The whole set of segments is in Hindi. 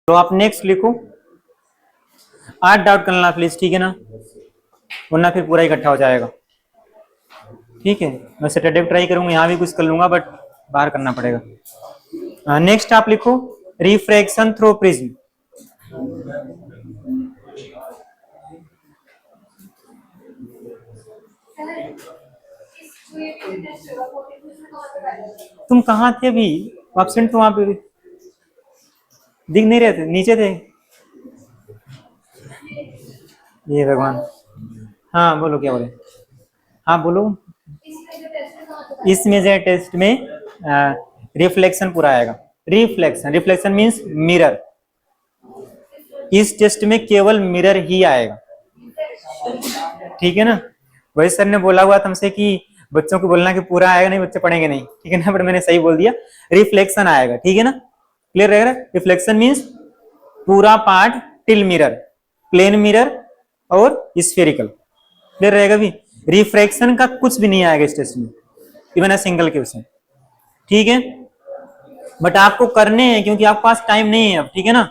तो आप नेक्स्ट लिखो, 8 डाउट करना प्लीज, ठीक है ना, वरना फिर पूरा इकट्ठा हो जाएगा। ठीक है, मैं सैटरडे ट्राई करूंगा, यहाँ भी कुछ कर लूंगा बट बाहर करना पड़ेगा। नेक्स्ट आप लिखो रिफ्रैक्शन थ्रू प्रिज्म। तुम कहाँ थे अभी? एब्सेंट तो वहां पे दिख नहीं रहे थे, नीचे थे। ये भगवान, हाँ बोलो क्या बोले, हाँ बोलो। इस मेजर टेस्ट में रिफ्लेक्शन पूरा आएगा। Reflection, reflection means mirror. इस टेस्ट में केवल मिरर ही आएगा, ठीक है ना। वही सर ने बोला हुआ तुमसे कि बच्चों को बोलना कि पूरा आएगा, नहीं बच्चे पढ़ेंगे नहीं, ठीक है ना, बट मैंने सही बोल दिया, रिफ्लेक्शन आएगा, ठीक है ना। क्लियर रहेगा? रिफ्लेक्शन मींस पूरा part till mirror, plane mirror और स्फेरिकल। क्लियर रहेगा भी? रिफ्रैक्शन का कुछ भी नहीं आएगा इस टेस्ट में, इवन अ सिंगल क्वेश्चन, ठीक है। बट आपको करने हैं क्योंकि आपके पास टाइम नहीं है अब, ठीक है ना।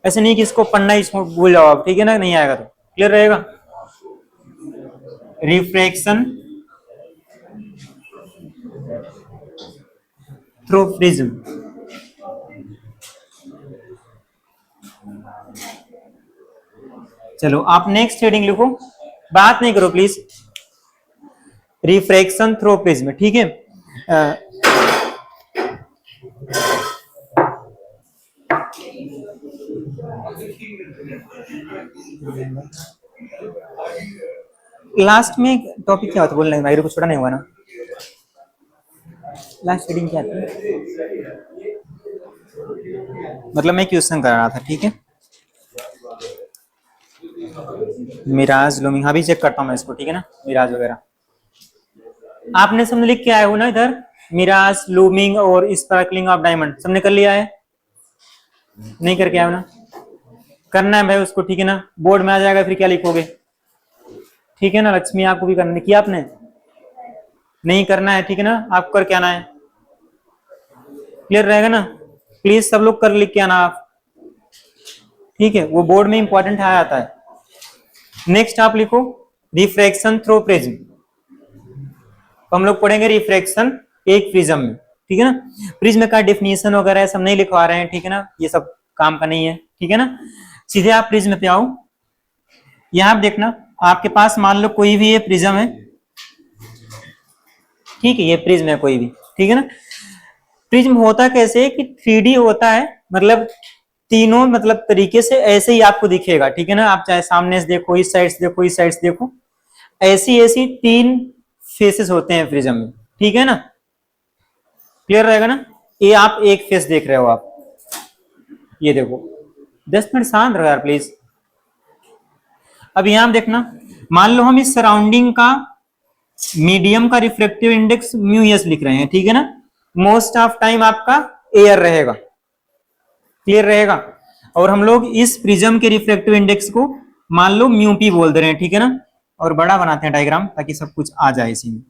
ऐसे नहीं कि इसको पढ़ना ही भूल जाओ आप, ठीक है ना, नहीं आएगा तो। क्लियर रहेगा? Refraction through prism. चलो आप नेक्स्ट हेडिंग लिखो, बात नहीं करो प्लीज। रिफ्रैक्शन थ्रू प्रिज्म, ठीक है। लास्ट में टॉपिक क्या होता बोलने भाई, को छोड़ा नहीं हुआ ना। लास्ट हेडिंग क्या थी? मतलब मैं क्वेश्चन कर रहा था, ठीक है। मिराज लूमिंग, हाँ भी चेक करता हूँ मैं इसको, ठीक है ना, मिराज वगैरह आपने सबने लिख के आए हो ना इधर, मिराज लूमिंग और स्पार्कलिंग ऑफ डायमंड सबने कर लिया है? नहीं करके आए हो ना, करना है भाई उसको, ठीक है ना। बोर्ड में आ जाएगा फिर क्या लिखोगे, ठीक है ना। लक्ष्मी आपको भी करने किया आपने, नहीं करना है, ठीक है ना, आपको कर क्या आना है। क्लियर रहेगा ना? प्लीज सब लोग कर लिख के आना आप, ठीक है, वो बोर्ड में इंपॉर्टेंट आ जाता है। नेक्स्ट आप लिखो रिफ्रैक्शन थ्रू प्रिज्म। हम लोग पढ़ेंगे रिफ्रैक्शन एक प्रिज्म में, ठीक है ना। प्रिज्म का डेफिनेशन वगैरह सब नहीं लिखवा रहे हैं, ठीक है ना, ये सब काम का नहीं है, ठीक है ना। सीधे आप प्रिज्म पे आओ। यहां आप देखना, आपके पास मान लो कोई भी ये प्रिज्म है, ठीक है, ये प्रिज्म है कोई भी, ठीक है ना। प्रिज्म होता कैसे कि 3D होता है, मतलब तीनों मतलब तरीके से ऐसे ही आपको दिखेगा, ठीक है ना। आप चाहे सामने से देखो, इस साइड से देखो, इस साइड से देखो, ऐसी ऐसी 3 फेसेस होते हैं प्रिज्म में, ठीक है ना। क्लियर रहेगा ना? ये आप एक फेस देख रहे हो आप, ये देखो। 10 मिनट शांत रहो यार प्लीज। अब यहां देखना, मान लो हम इस सराउंडिंग का मीडियम का रिफ्लेक्टिव इंडेक्स म्यू एस लिख रहे हैं, ठीक है ना। मोस्ट ऑफ टाइम आपका एयर रहेगा, क्लियर रहेगा। और हम लोग इस प्रिज्म के रिफ्लेक्टिव इंडेक्स को मान लो म्यू पी बोल दे रहे हैं, ठीक है ना। और बड़ा बनाते हैं डायग्राम ताकि सब कुछ आ जाए इसी में,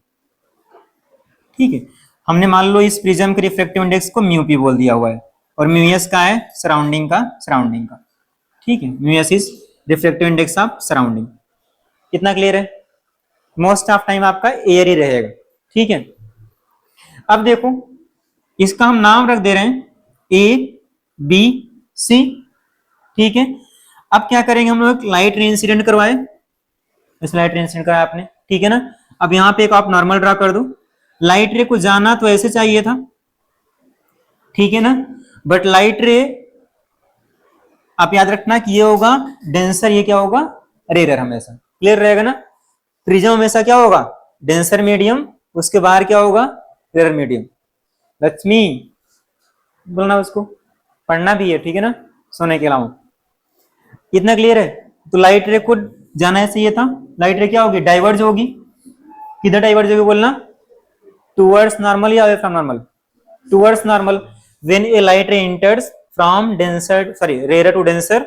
ठीक है। हमने मान लो इस प्रिज्म के रिफ्लेक्टिव इंडेक्स को म्यू पी बोल दिया हुआ है, और म्यू एस का है सराउंडिंग का, ठीक है। Mu s is reflective index of surrounding. कितना क्लियर है? मोस्ट ऑफ टाइम आपका एयर ही रहेगा, ठीक है। अब देखो, इसका हम नाम रख दे रहे हैं ए बी सी, ठीक है। अब क्या करेंगे, हम लोग लाइट रे इंसिडेंट करवाए, इस लाइट रे इंसिडेंट कराया आपने, ठीक है ना। अब यहाँ पे एक आप नॉर्मल ड्रा कर दो। लाइट रे को जाना तो ऐसे चाहिए था, ठीक है ना, बट लाइट रे आप याद रखना कि ये होगा डेंसर, ये क्या होगा, रेयर हमेशा। क्लियर रहेगा ना? प्रिज्म हमेशा क्या होगा, डेंसर मीडियम, उसके बाहर क्या होगा, रेयर मीडियम। लक्ष्मी बोलना, उसको पढ़ना भी है, ठीक है ना, सोने के अलावा। इतना क्लियर है? तो लाइट रे को जाना चाहिए था, लाइट रे क्या होगी, डाइवर्ज होगी। किधर डाइवर्ज होगी बोलना, टुवर्ड्स नॉर्मल या away from normal, towards normal. When a light ray enters from denser, sorry rare to denser,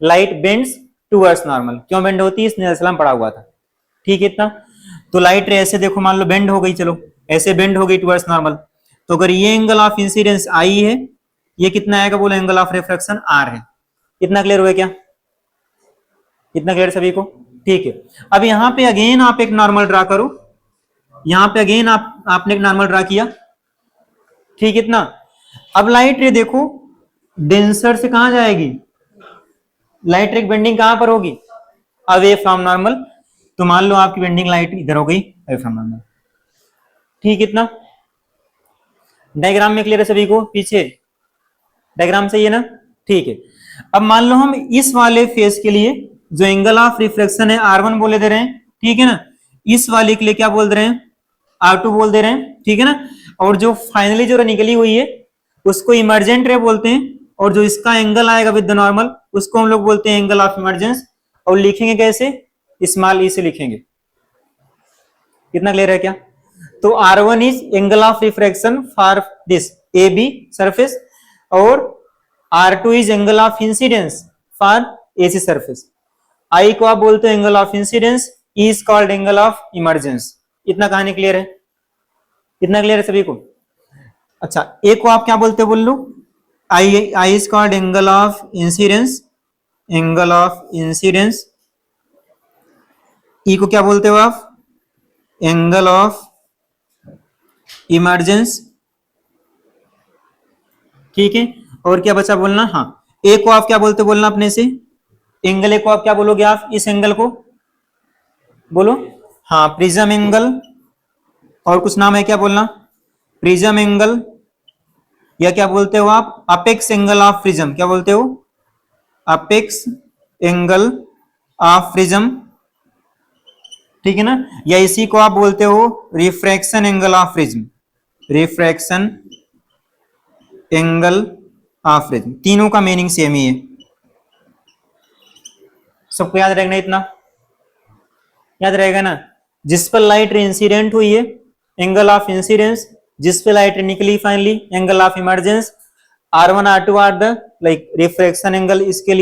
light bends towards normal. क्यों बेंड होती है, इसने सलाम पढ़ा हुआ था, ठीक है इतना। तो लाइट रे ऐसे देखो, मान लो बेंड हो गई, चलो ऐसे बेंड हो गई टुवर्ड्स नॉर्मल। तो अगर ये एंगल ऑफ इंसिडेंस आई है, ये कितना आएगा बोलो, एंगल ऑफ रिफ्रैक्शन आर है। इतना क्लियर हुआ क्या? इतना क्लियर सभी को? ठीक है। अब यहाँ पे अगेन आप एक नॉर्मल ड्रा करो, यहाँ पे अगेन आपने एक नॉर्मल ड्रा किया, ठीक इतना। अब लाइट रे देखो डेंसर से कहां जाएगी, लाइट रे बेंडिंग कहां पर होगी, अवे फ्रॉम नॉर्मल। तो मान लो आपकी बेंडिंग लाइट इधर हो गई, अवे फ्रॉम नॉर्मल, ठीक इतना। डायग्राम में क्लियर है सभी को? पीछे डायग्राम सही है ना? ठीक है। अब मान लो हम इस वाले फेस के लिए जो एंगल ऑफ रिफ्लेक्शन है R1 बोले दे रहे हैं, ठीक है ना। इस वाले के लिए क्या बोल दे रहे हैं, R2 बोल दे रहे हैं, ठीक है ना। और जो फाइनली जो निकली हुई है उसको इमर्जेंट रे बोलते हैं, और जो इसका एंगल आएगा विद द नॉर्मल उसको हम लोग बोलते हैं एंगल ऑफ इमर्जेंस। और लिखेंगे कैसे, स्मॉल ई से लिखेंगे। कितना क्लियर है क्या? तो R1 is angle of refraction for this AB surface, और R2 is angle of incidence for AC surface. I को आप बोलते हो angle of incidence, E is called angle of emergence. इतना कहानी क्लियर है? इतना क्लियर है सभी को? अच्छा, A को आप क्या बोलते हो बोल लो, I is called angle of incidence, angle of incidence. E को क्या बोलते हो आप, एंगल ऑफ इमर्जेंस, ठीक है। और क्या बचा बोलना, हाँ ए को आप क्या बोलते बोलना अपने से, एंगल ए को आप क्या बोलोगे आप, इस एंगल को बोलो, हाँ प्रिज्म एंगल। और कुछ नाम है क्या बोलना, प्रिज्म एंगल, या क्या बोलते हो आप, अपेक्स एंगल ऑफ प्रिज्म, क्या बोलते हो, अपेक्स एंगल ऑफ प्रिज्म, ठीक है ना। या इसी को आप बोलते हो refraction angle of prism, refraction angle of prism. तीनों का मीनिंग सेम ही है, सबको याद रहेगा इतना, याद रहेगा ना। जिस पर लाइट इंसिडेंट हुई है एंगल ऑफ इंसिडेंस, जिस पे लाइट निकली finally angle of emergence. R1 R2 are the like refraction angle, इसके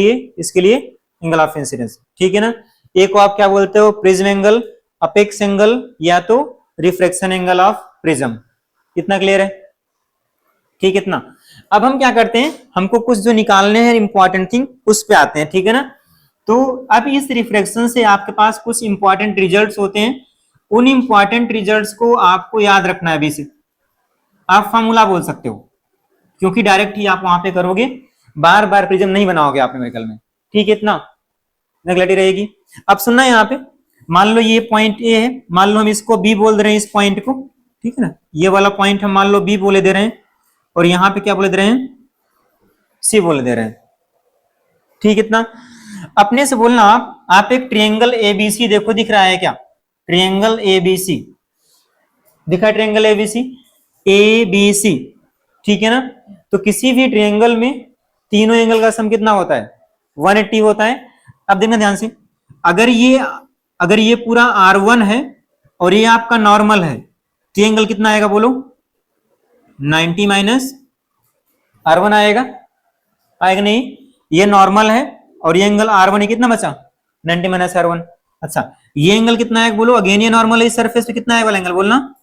लिए एंगल ऑफ इंसिडेंस, ठीक है ना। ए को आप क्या बोलते हो, प्रिज्म एंगल, अपेक्स एंगल, या तो रिफ्रैक्शन एंगल ऑफ प्रिज्म। इतना क्लियर है? ठीक है इतना। अब हम क्या करते हैं, हमको कुछ जो निकालने हैं इंपॉर्टेंट थिंग उस पे आते हैं, ठीक है ना। तो अब इस रिफ्लेक्शन से आपके पास कुछ इंपॉर्टेंट रिजल्ट्स होते हैं, उन इंपॉर्टेंट रिजल्ट्स को आपको याद रखना है। बेसिक आप फॉर्मूला बोल सकते हो, क्योंकि डायरेक्ट ही आप वहां पे करोगे, बार बार प्रिज्म नहीं बनाओगे आप न्यूमेरिकल में, ठीक है इतना, क्लैरिटी रहेगी। अब सुनना यहाँ पे, मान लो ये पॉइंट ए है, मान लो हम इसको बी बोल दे रहे हैं इस पॉइंट को, ठीक है ना। ये वाला पॉइंट हम मान लो बी बोले दे रहे हैं, और यहाँ पे क्या बोले दे रहे हैं, सी बोले दे रहे हैं, ठीक इतना। अपने से बोलना आप एक ट्रायंगल एबीसी देखो, दिख रहा है क्या, ट्रायंगल एबीसी दिखा है, ट्रायंगल एबीसी, एबीसी, ठीक है ना। तो किसी भी ट्रायंगल में तीनों एंगल का सम कितना होता है, 180 होता है। अब देखना ध्यान से, अगर ये पूरा R1 है और ये आपका नॉर्मल है, तो एंगल कितना आएगा बोलो, 90 माइनस R1 आएगा, आएगा नहीं। ये नॉर्मल है और ये एंगल R1 है, कितना बचा, 90 माइनस R1। अच्छा, ये एंगल कितना आएगा बोलो, अगेन ये नॉर्मल है इस सरफेस पे, कितना आएगा वाला एंगल बोलना,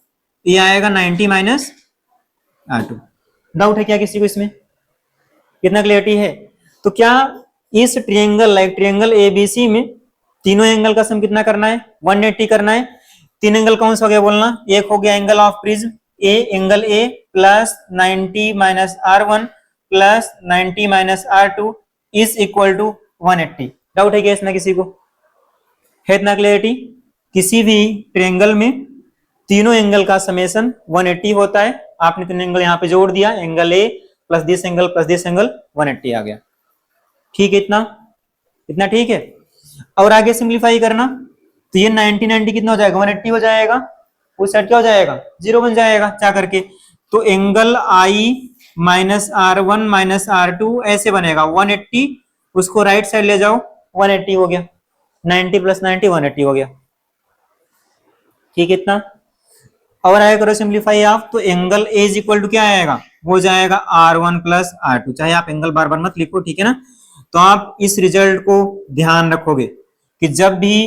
ये आएगा 90 माइनस R2। डाउट है क्या किसी को इसमें, कितना क्लियरिटी है? तो क्या इस ट्रायंगल लाइक ट्रायंगल एबीसी में तीनों एंगल का सम कितना करना है, 180 करना है। तीन एंगल कौन सा हो गया बोलना, एक हो गया angle of prism A, angle A plus 90 minus R1 plus 90 minus R2 is equal to 180। Doubt है क्या इसमें किसी को, है इतना क्लियरिटी? किसी भी ट्रायंगल में तीनों एंगल का समेशन 180 होता है। आपने तीन एंगल यहाँ पे जोड़ दिया, angle A plus this angle plus this angle, 180 आ गया, ठीक है इतना, इतना ठीक है। और आगे सिंप्लीफाई करना, तो ये 90 90 कितना हो जाएगा, 180 हो जाएगा, उस साइड क्या हो जाएगा, 0 बन जाएगा क्या करके। तो एंगल आई माइनस R1 माइनस R2 ऐसे बनेगा 180, उसको राइट साइड ले जाओ, 180 हो गया, 90 प्लस 90 180 हो गया, ठीक है इतना। और आया करो सिंप्लीफाई आप, तो angle A is equal to क्या आएगा, हो जाएगा R1 प्लस R2। चाहे आप एंगल बार बार मत लिखो, ठीक है ना। तो आप इस रिजल्ट को ध्यान रखोगे कि जब भी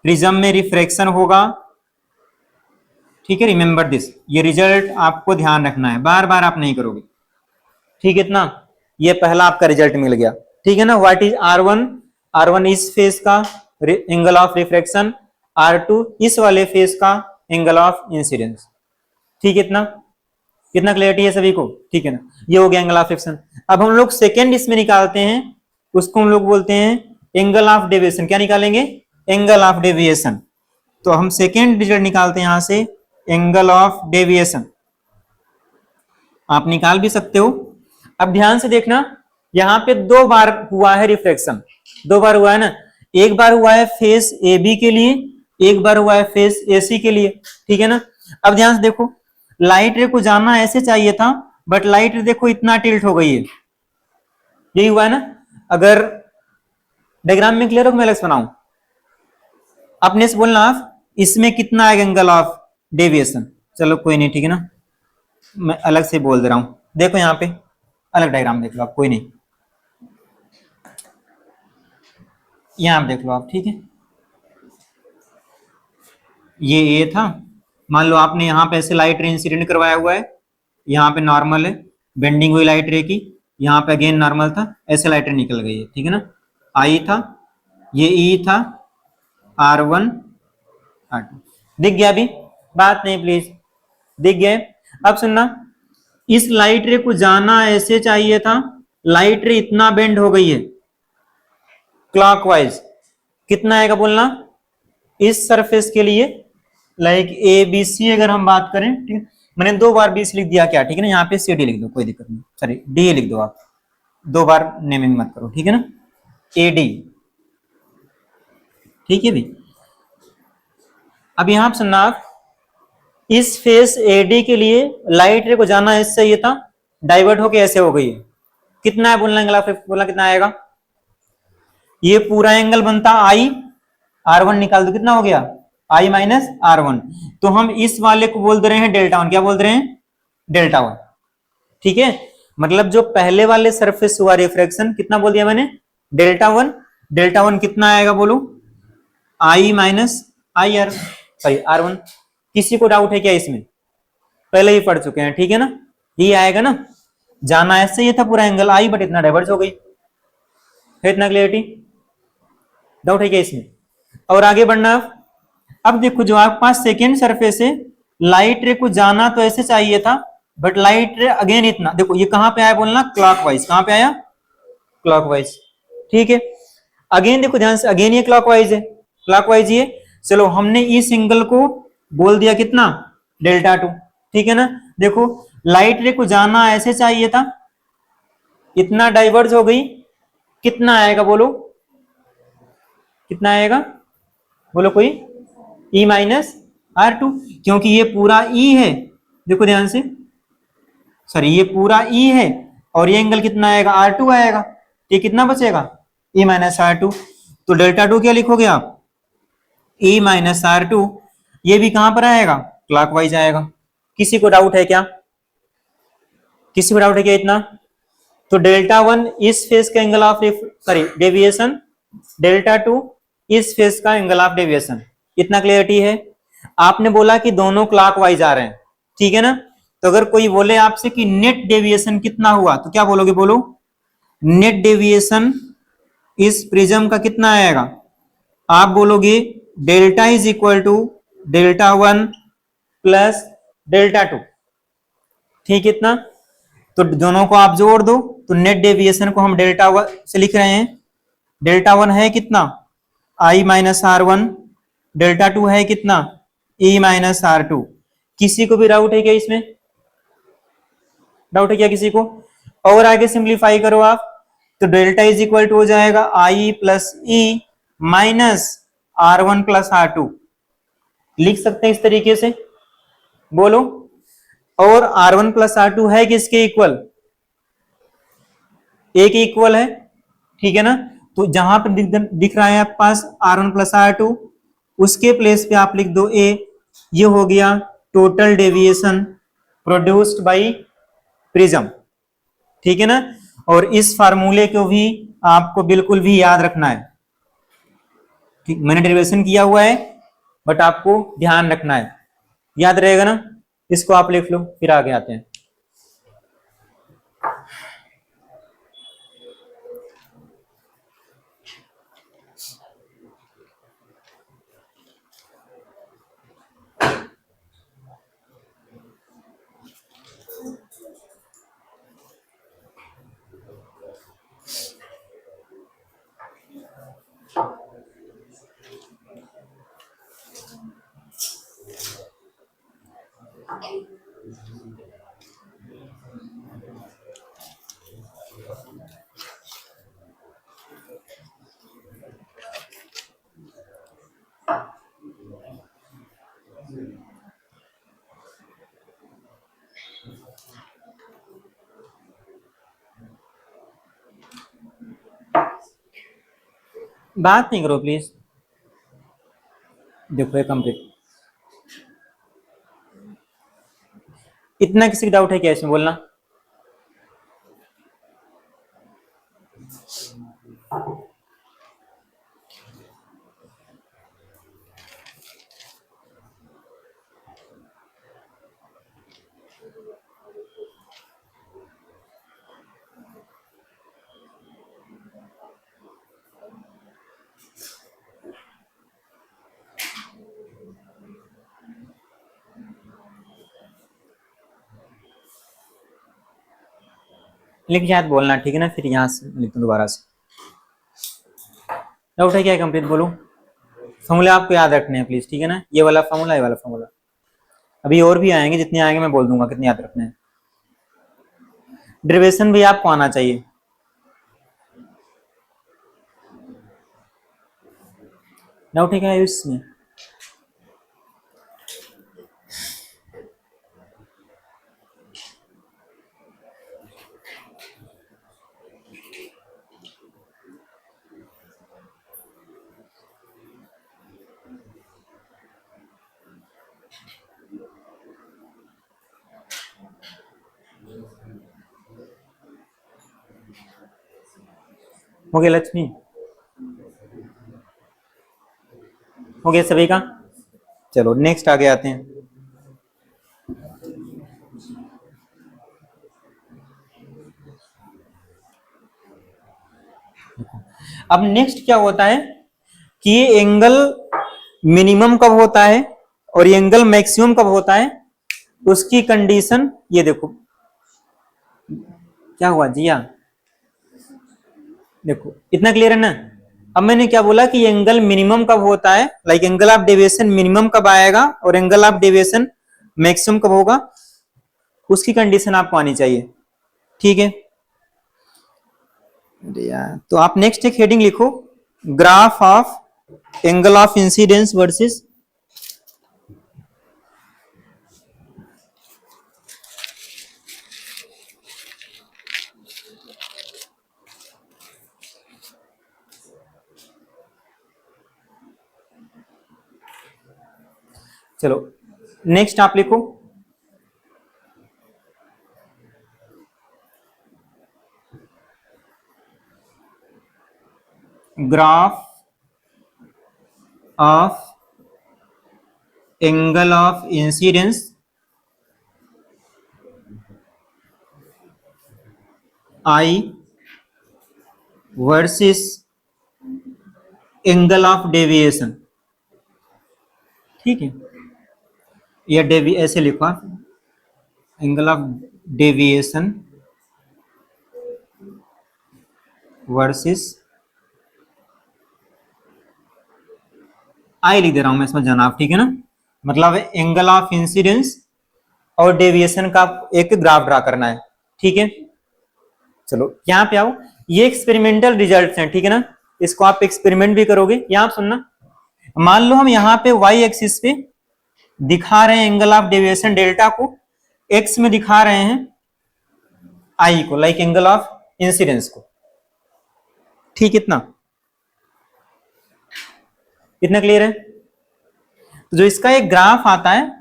प्रिज्म में रिफ्रैक्शन होगा, ठीक है, रिमेंबर दिस, ये रिजल्ट आपको ध्यान रखना है, बार बार आप नहीं करोगे, ठीक है इतना, ये पहला आपका रिजल्ट मिल गया। ठीक है ना, व्हाट इज R1? R1 इस फेस का एंगल ऑफ रिफ्रैक्शन, R2 इस वाले फेस का एंगल ऑफ इंसिडेंस। ठीक है इतना, कितना क्लियरिटी है सभी को? ठीक है ना, ये हो गया एंगल ऑफ रिफ्रैक्शन। अब हम लोग सेकेंड इसमें निकालते हैं, उसको हम लोग बोलते हैं एंगल ऑफ डेविएशन। क्या निकालेंगे? Angle of deviation. तो हम सेकेंड रिजल्ट निकालते हैं यहां से, एंगल ऑफ डेविएशन। आप निकाल भी सकते हो। अब ध्यान से देखना, यहां पे 2 बार हुआ है रिफ्रैक्शन, 2 बार हुआ है ना। एक बार हुआ है फेस ए बी के लिए, एक बार हुआ है फेस ए सी के लिए। ठीक है ना, अब ध्यान से देखो, लाइट रे को जाना ऐसे चाहिए था, बट लाइट रे देखो इतना टिल्ट हो गई है, यही हुआ है ना। अगर डायग्राम में क्लियर हो, मैं अलग से बनाऊं, अपने से बोलना आप, इसमें कितना आएगा एंगल ऑफ डेविएशन? चलो कोई नहीं, ठीक है ना, मैं अलग से बोल दे रहा हूं। देखो यहाँ पे अलग डायग्राम देख लो आप, कोई नहीं, यहां आप देख लो आप। ठीक है, ये ए था, मान लो आपने यहाँ पे ऐसे लाइट रे इंसिडेंट करवाया हुआ है, यहाँ पे नॉर्मल है, बेंडिंग हुई लाइट रे की, यहाँ पे अगेन नॉर्मल था, ऐसे लाइट रे निकल गई है। ठीक है ना, आई था, ये ई था, R1 R2 दिख गया अभी? बात नहीं प्लीज, दिख गया? अब सुनना, इस लाइट रे को जाना ऐसे चाहिए था, लाइट रे इतना बेंड हो गई है क्लॉकवाइज, कितना आएगा बोलना? इस सरफेस के लिए लाइक ए बी सी अगर हम बात करें, ठीक, मैंने 2 बार बी सी लिख दिया क्या? ठीक है ना, यहाँ पे सी डी लिख दो, कोई दिक्कत नहीं, सॉरी डी लिख दो आप, 2 बार नेमिंग मत करो। ठीक है ना, ए डी। ठीक है भी, अब यहां पर सुनना आप, इस फेस एडी के लिए लाइट रे को जाना इससे चाहिए था, डाइवर्ट होके ऐसे हो गई है, कितना है बोलना एंगल ऑफ बोलना, कितना आएगा? ये पूरा एंगल बनता आई, R1 निकाल दो, कितना हो गया? I minus R1। तो हम इस वाले को बोल दे रहे हैं डेल्टा वन, क्या बोल रहे हैं? Delta one. ठीक है, मतलब जो पहले वाले सरफेस हुआ रिफ्रैक्शन, कितना बोल दिया मैंने? Delta one. डेल्टा वन कितना आएगा बोलो? I minus I R, sorry R1। किसी को डाउट है क्या इसमें? पहले ही पढ़ चुके हैं, ठीक है ना, ये आएगा ना, जाना ऐसे ये था पूरा एंगल आई, बट इतना डाइवर्ज हो गई है, इतना क्लियरिटी? डाउट है क्या इसमें? और आगे बढ़ना। अब देखो, जो आपके पास सेकेंड सरफेस है, लाइट रे को जाना तो ऐसे चाहिए था, बट लाइट रे अगेन इतना, देखो ये कहां पे आया बोलना? क्लॉकवाइज। कहां पे आया? क्लॉकवाइज। ठीक है, अगेन देखो ध्यान से, अगेन ये क्लॉकवाइज है, क्लॉकवाइज ये। चलो हमने इस एंगल को बोल दिया कितना? Delta two. ठीक है ना, देखो लाइट रे को जाना ऐसे चाहिए था, इतना डाइवर्ज हो गई, कितना आएगा बोलो? कितना आएगा बोलो कोई? E माइनस R2, क्योंकि ये पूरा E है, देखो ध्यान से, सॉरी ये पूरा E है, और ये एंगल कितना आएगा? R2 आएगा, ये कितना बचेगा? E minus R2। तो डेल्टा टू क्या लिखोगे आप? E minus R2। ये भी कहां पर आएगा? क्लॉकवाइज आएगा। किसी को डाउट है क्या? किसी को डाउट है क्या इतना? तो डेल्टा वन इस फेस का angle of sorry deviation, delta two इस फेस का एंगल ऑफ डेविएशन, इतना क्लियरिटी है? आपने बोला कि दोनों क्लॉकवाइज आ रहे हैं, ठीक है ना, तो अगर कोई बोले आपसे कि नेट डेविएशन कितना हुआ, तो क्या बोलोगे? बोलो नेट डेविएशन इस प्रिज्म का कितना आएगा? आप बोलोगे delta is equal to delta one plus delta two. ठीक, इतना, तो दोनों को आप जोड़ दो, तो नेट डेविएशन को हम डेल्टा वन से लिख रहे हैं। डेल्टा वन है कितना? I minus R one. Delta two है कितना? E minus R two. किसी को भी डाउट है क्या इसमें? डाउट है क्या किसी को? और आगे सिंप्लीफाई करो आप, तो डेल्टा इज इक्वल टू हो जाएगा I plus E minus R one plus R two. लिख सकते हैं इस तरीके से, बोलो। और R1 प्लस R2 है किसके इक्वल? ए के इक्वल है, ठीक है ना, तो जहां पर दिख रहा है आपके पास R1 प्लस R2, उसके प्लेस पे आप लिख दो ए। ये हो गया total deviation produced by prism, ठीक है ना। और इस फार्मूले को भी आपको बिल्कुल भी याद रखना है, ठीक, मैंने डेरिवेशन किया हुआ है, बट आपको ध्यान रखना है, याद रहेगा ना। इसको आप लिख लो, फिर आगे आते हैं। बात नहीं करो प्लीज। देखो ये कंप्लीट। इतना किसी का डाउट है क्या इसमें, बोलना। लिख याद बोलना, ठीक है ना, फिर यहाँ से लिखता हूँ दोबारा से। डाउट है क्या कंप्लीट, बोलो। फॉर्मूले आपको याद रखने हैं प्लीज, ठीक है ना, ये वाला फॉर्मूला, ये वाला फॉर्मूला। अभी और भी आएंगे, जितने आएंगे मैं बोल दूंगा कितने याद रखने हैं। डेरिवेशन भी आपको आना चाहिए। डाउट है क्या इसमें? हो गया लक्ष्मी? हो गया सभी का? चलो नेक्स्ट आगे आते हैं। अब नेक्स्ट क्या होता है कि ये एंगल मिनिमम कब होता है और ये एंगल मैक्सिमम कब होता है, उसकी कंडीशन ये देखो। क्या हुआ जिया? देखो इतना क्लियर है ना। अब मैंने क्या बोला कि एंगल मिनिमम कब होता है, like angle of deviation minimum कब आएगा और एंगल ऑफ डेविएशन मैक्सिमम कब होगा, उसकी कंडीशन आपको आनी चाहिए, ठीक है। तो आप नेक्स्ट एक हेडिंग लिखो, graph of angle of incidence versus चलो नेक्स्ट आप लिखो graph of angle of incidence I versus angle of deviation, ठीक है। या ऐसे लिखो आप, एंगल ऑफ डेविएशन वर्सेस, आई लिख दे रहा हूं मैं इसमें जनाब, ठीक है ना, मतलब एंगल ऑफ इंसिडेंस और डेविएशन का एक ग्राफ ड्रा करना है, ठीक है। चलो यहां पे आओ, ये एक्सपेरिमेंटल रिजल्ट्स हैं, ठीक है ना, इसको आप एक्सपेरिमेंट भी करोगे। यहां आप सुनना, मान लो हम यहाँ पे वाई एक्सिस पे दिखा रहे हैं एंगल ऑफ डेविएशन डेल्टा को, एक्स में दिखा रहे हैं आई को, लाइक एंगल ऑफ इंसिडेंस को, ठीक, इतना इतना क्लियर है। तो जो इसका एक ग्राफ आता है,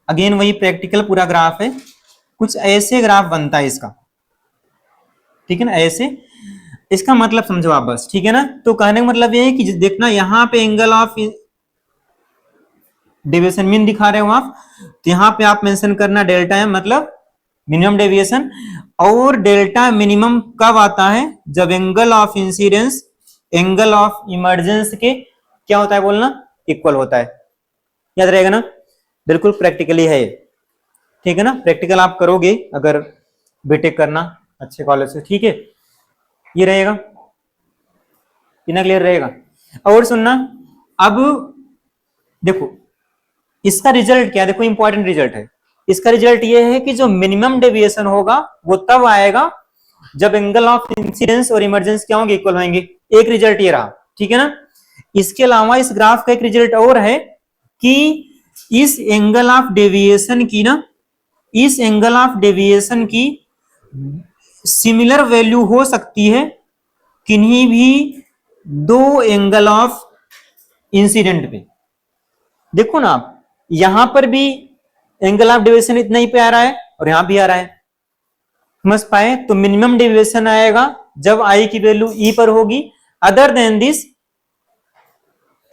अगेन वही प्रैक्टिकल पूरा ग्राफ है, कुछ ऐसे ग्राफ बनता है इसका, ठीक है ना, ऐसे। इसका मतलब समझो आप बस, ठीक है ना। तो कहने का मतलब ये है कि देखना यहाँ पे एंगल ऑफ डेविएशन मीन दिखा रहे हो आप, तो यहाँ पे आप मेंशन करना डेल्टा है, मतलब मिनिमम डेविएशन। और डेल्टा मिनिमम कब आता है, जब angle of incidence angle of emergence के क्या होता है बोलना, इक्वल होता है। याद रहेगा ना, बिल्कुल प्रैक्टिकली है, ठीक है ना। प्रैक्टिकल आप करोगे अगर बीटेक करना अच्छे कॉलेज से, ठीक है, ये रहेगा, इतना क्लियर रहेगा। और सुनना, अब देखो इसका रिजल्ट क्या, देखो इंपॉर्टेंट रिजल्ट है। इसका रिजल्ट ये है कि जो मिनिमम डेविएशन होगा वो तब आएगा जब एंगल ऑफ इंसिडेंस और इमरजेंस क्या होंगे, इक्वल होंगे। एक रिजल्ट ये रहा, ठीक है ना। इसके अलावा इस ग्राफ का एक रिजल्ट और है कि इस एंगल ऑफ डेविएशन की ना इस एंगल ऑफ डेविएशन की सिमिलर वैल्यू हो सकती है किन्हीं भी दो एंगल ऑफ इंसिडेंट पे। देखो ना आप, यहां पर भी एंगल ऑफ डेविएशन इतना ही पे आ रहा है और यहां भी आ रहा है, समझ पाए? तो मिनिमम डेविएशन आएगा जब आई की वैल्यू ई पर होगी। अदर देन दिस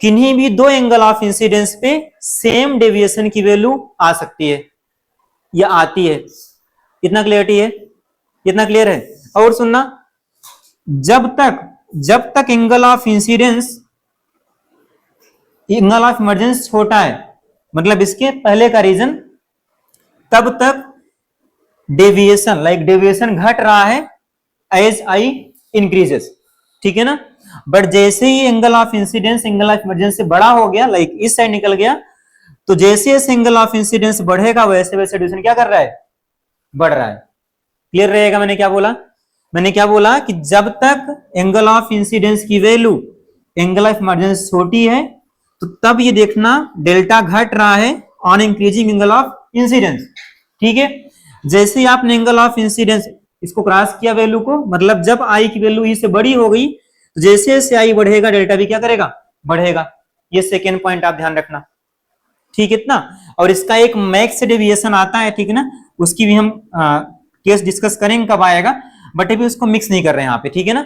किन्हीं भी दो एंगल ऑफ इंसिडेंस पे सेम डेविएशन की वैल्यू आ सकती है या आती है। इतना क्लियरिटी है? इतना क्लियर है? और सुनना, जब तक angle of incidence angle of emergence छोटा है, मतलब इसके पहले का रीजन, तब तक डेविएशन डेविएशन घट रहा है एज आई इंक्रीजेस, ठीक है ना। बट जैसे ही angle of incidence angle of emergence से बड़ा हो गया, इस साइड निकल गया, तो जैसे जैसे एंगल ऑफ इंसिडेंस बढ़ेगा वैसे वैसे डेविएशन क्या कर रहा है? बढ़ रहा है। क्लियर रहेगा? मैंने क्या बोला कि जब तक एंगल ऑफ इंसिडेंस की वैल्यू एंगल ऑफ इमर्जेंस छोटी है तो तब ये देखना डेल्टा घट रहा है on increasing angle of incidence, ठीक है। जैसे ही आपने एंगल ऑफ इंसिडेंस इसको क्रॉस किया वैल्यू को, मतलब जब आई की वैल्यू ई से बड़ी हो गई तो जैसे जैसे आई बढ़ेगा डेल्टा भी क्या करेगा? बढ़ेगा। ये सेकेंड पॉइंट आप ध्यान रखना, ठीक है इतना। और इसका एक मैक्स डेविएशन आता है, ठीक है ना, उसकी भी हम केस डिस्कस करेंगे कब आएगा, बट अभी उसको मिक्स नहीं कर रहे हैं यहाँ पे, ठीक है ना।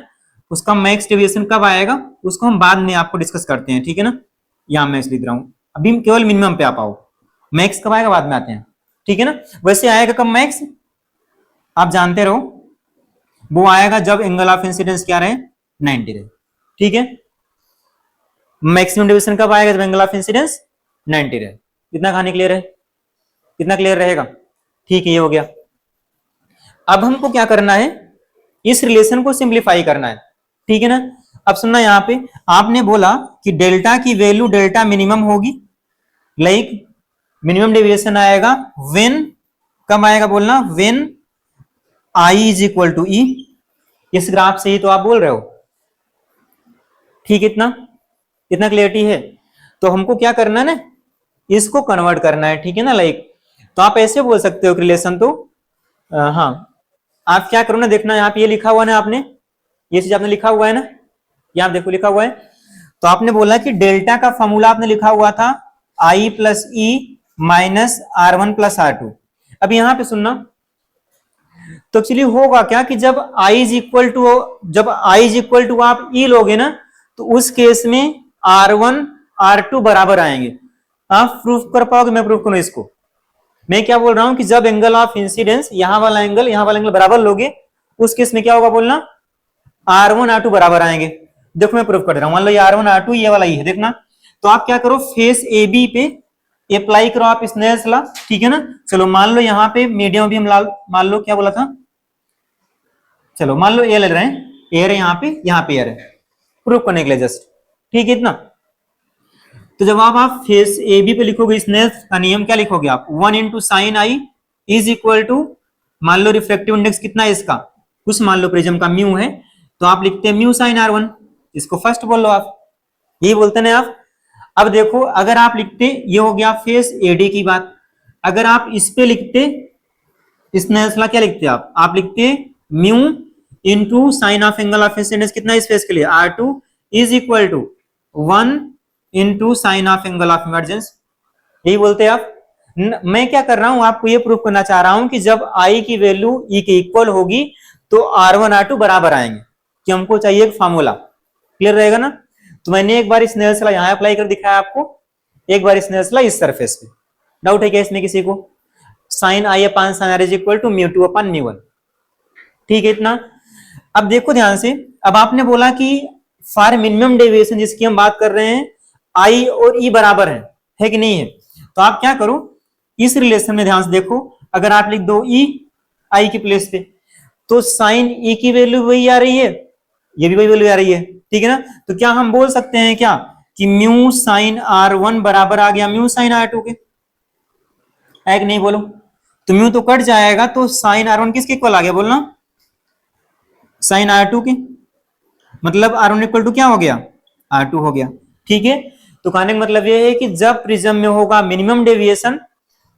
उसका मैक्स डेविएशन कब आएगा उसको हम बाद में आपको डिस्कस करते हैं, ठीक है ना। यहाँ मैक्स लिख रहा हूं, अभी केवल मिनिमम पे आप आओ, मैक्स कब आएगा बाद में आते हैं, ठीक है ना। वैसे आएगा कब मैक्स? आप जानते रहो, वो आएगा जब एंगल ऑफ इंसिडेंस क्या रहे? 90 रहे, ठीक है। मैक्सिमम डेविएशन कब आएगा? जब एंगल ऑफ इंसिडेंस 90 रहे। इतना कहानी क्लियर है? कितना क्लियर रहेगा? ठीक है, ये हो गया। अब हमको क्या करना है? इस रिलेशन को सिंप्लीफाई करना है, ठीक है ना। अब सुनना, यहां पे आपने बोला कि डेल्टा की वैल्यू डेल्टा मिनिमम होगी, मिनिमम डेविएशन आएगा व्हेन, कब आएगा बोलना? When I is equal to E. इस ग्राफ से ही तो आप बोल रहे हो, ठीक है। इतना क्लियरिटी है? तो हमको क्या करना है ना, इसको कन्वर्ट करना है, ठीक है ना। तो आप ऐसे बोल सकते हो रिलेशन तो हाँ, आप क्या करो ना, देखना यहाँ पे ये लिखा हुआ ना, आपने ये चीज आपने लिखा हुआ है ना, यहाँ देखो लिखा हुआ है। तो आपने बोला कि डेल्टा का फॉर्मूला आपने लिखा हुआ था I plus E minus R one plus R two. अब यहाँ पे सुनना, तो एक्चुअली होगा क्या कि जब i इज इक्वल टू आप ई लोगे ना, तो उस केस में R1 R2 बराबर आएंगे। आप प्रूफ कर पाओगे? मैं प्रूफ करूं इसको? मैं क्या बोल रहा हूं कि जब एंगल ऑफ इंसिडेंस यहां वाला एंगल बराबर लोगे, उस केस में क्या होगा बोलना? R1 R2 बराबर आएंगे। देखो मैं प्रूफ कर रहा हूं, मान लो ये R1 R2 ये वाला ही है, देखना। तो आप क्या करो, फेस ए बी पे अप्लाई करो आप स्नेल्स लॉ, ठीक है ना। चलो मान लो यहाँ पे मीडियम भी हम मान लो क्या बोला था, चलो मान लो ए ले रहे हैं, एयर है यहाँ पे एयर है, प्रूफ करने के लिए जस्ट, ठीक है इतना। तो जब आप फेस ए बी पे लिखोगे स्नेल्स का नियम, क्या लिखोगे आप? 1 into sine I is equal to, मान लो रिफ्लेक्टिव इंडेक्स कितना है इसका, कुछ मान लो प्रिज्म का म्यू है, तो आप लिखते हैं म्यू साइन R1, इसको फर्स्ट बोल लो आप, यही बोलते ना आप। अब देखो, अगर आप लिखते, ये हो गया फेस एडी की बात, अगर आप इस पे लिखते स्नेल्स लॉ, क्या लिखते आप लिखते mu into sine of angle of incidence कितना इस फेस के लिए R2 is equal to 1 into sine of angle of emergence, यही बोलते आप। मैं क्या कर रहा हूं, आपको ये प्रूफ करना चाह रहा हूं कि जब आई की वैल्यू ई के इक्वल होगी तो R1 R2 बराबर आएंगे, कि हमको चाहिए एक फार्मूला। क्लियर रहेगा ना। तो मैंने एक बार स्नेल्स लॉ यहां अप्लाई कर दिखाया आपको, एक बार स्नेल्स लॉ इस सरफेस पे। डाउट है क्या इसमें किसी को? Sine i upon sine r is equal to mu two upon mu one, ठीक है इतना। अब देखो ध्यान से, अब आपने बोला कि फॉर मिनिमम डेविएशन जिसकी हम बात कर रहे हैं, आई और ई बराबर है कि नहीं है? तो आप क्या करो, इस रिलेशन में ध्यान से देखो, अगर आप लिख दो ई आई की प्लेस पे, तो साइन ई की वैल्यू वही आ रही है, ये भी वही वैल्यू आ रही है, ठीक है ना। तो क्या हम बोल सकते हैं क्या कि म्यू साइन R1 बराबर आ गया म्यू साइन R2 के? है कि नहीं बोलो? तो म्यू तो कट जाएगा, तो साइन R1 किसके इक्वल आ गया बोलना? साइन R2 के, मतलब R1 इक्वल टू क्या हो गया? R2 हो गया, ठीक है। तो कहने का मतलब ये है कि जब प्रिज्म में होगा मिनिमम डेविएशन,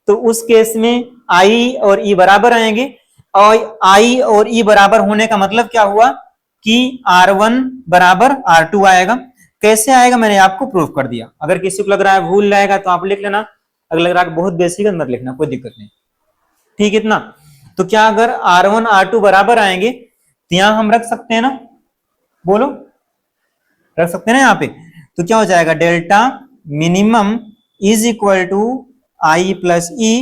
तो उस केस में आई और ई बराबर आएंगे, और आई और ई बराबर होने का मतलब क्या हुआ कि R1 बराबर R2 आएगा। कैसे आएगा मैंने आपको प्रूफ कर दिया। अगर किसी को लग रहा है भूल जाएगा तो आप लिख लेना, अगर लग रहा है बहुत बेसिक है मत लिखना, कोई दिक्कत नहीं, ठीक इतना। तो क्या अगर R1 R2 बराबर आएंगे तो यहां हम रख सकते हैं ना, बोलो रख सकते हैं ना यहाँ पे। तो क्या हो जाएगा, delta minimum is equal to i plus E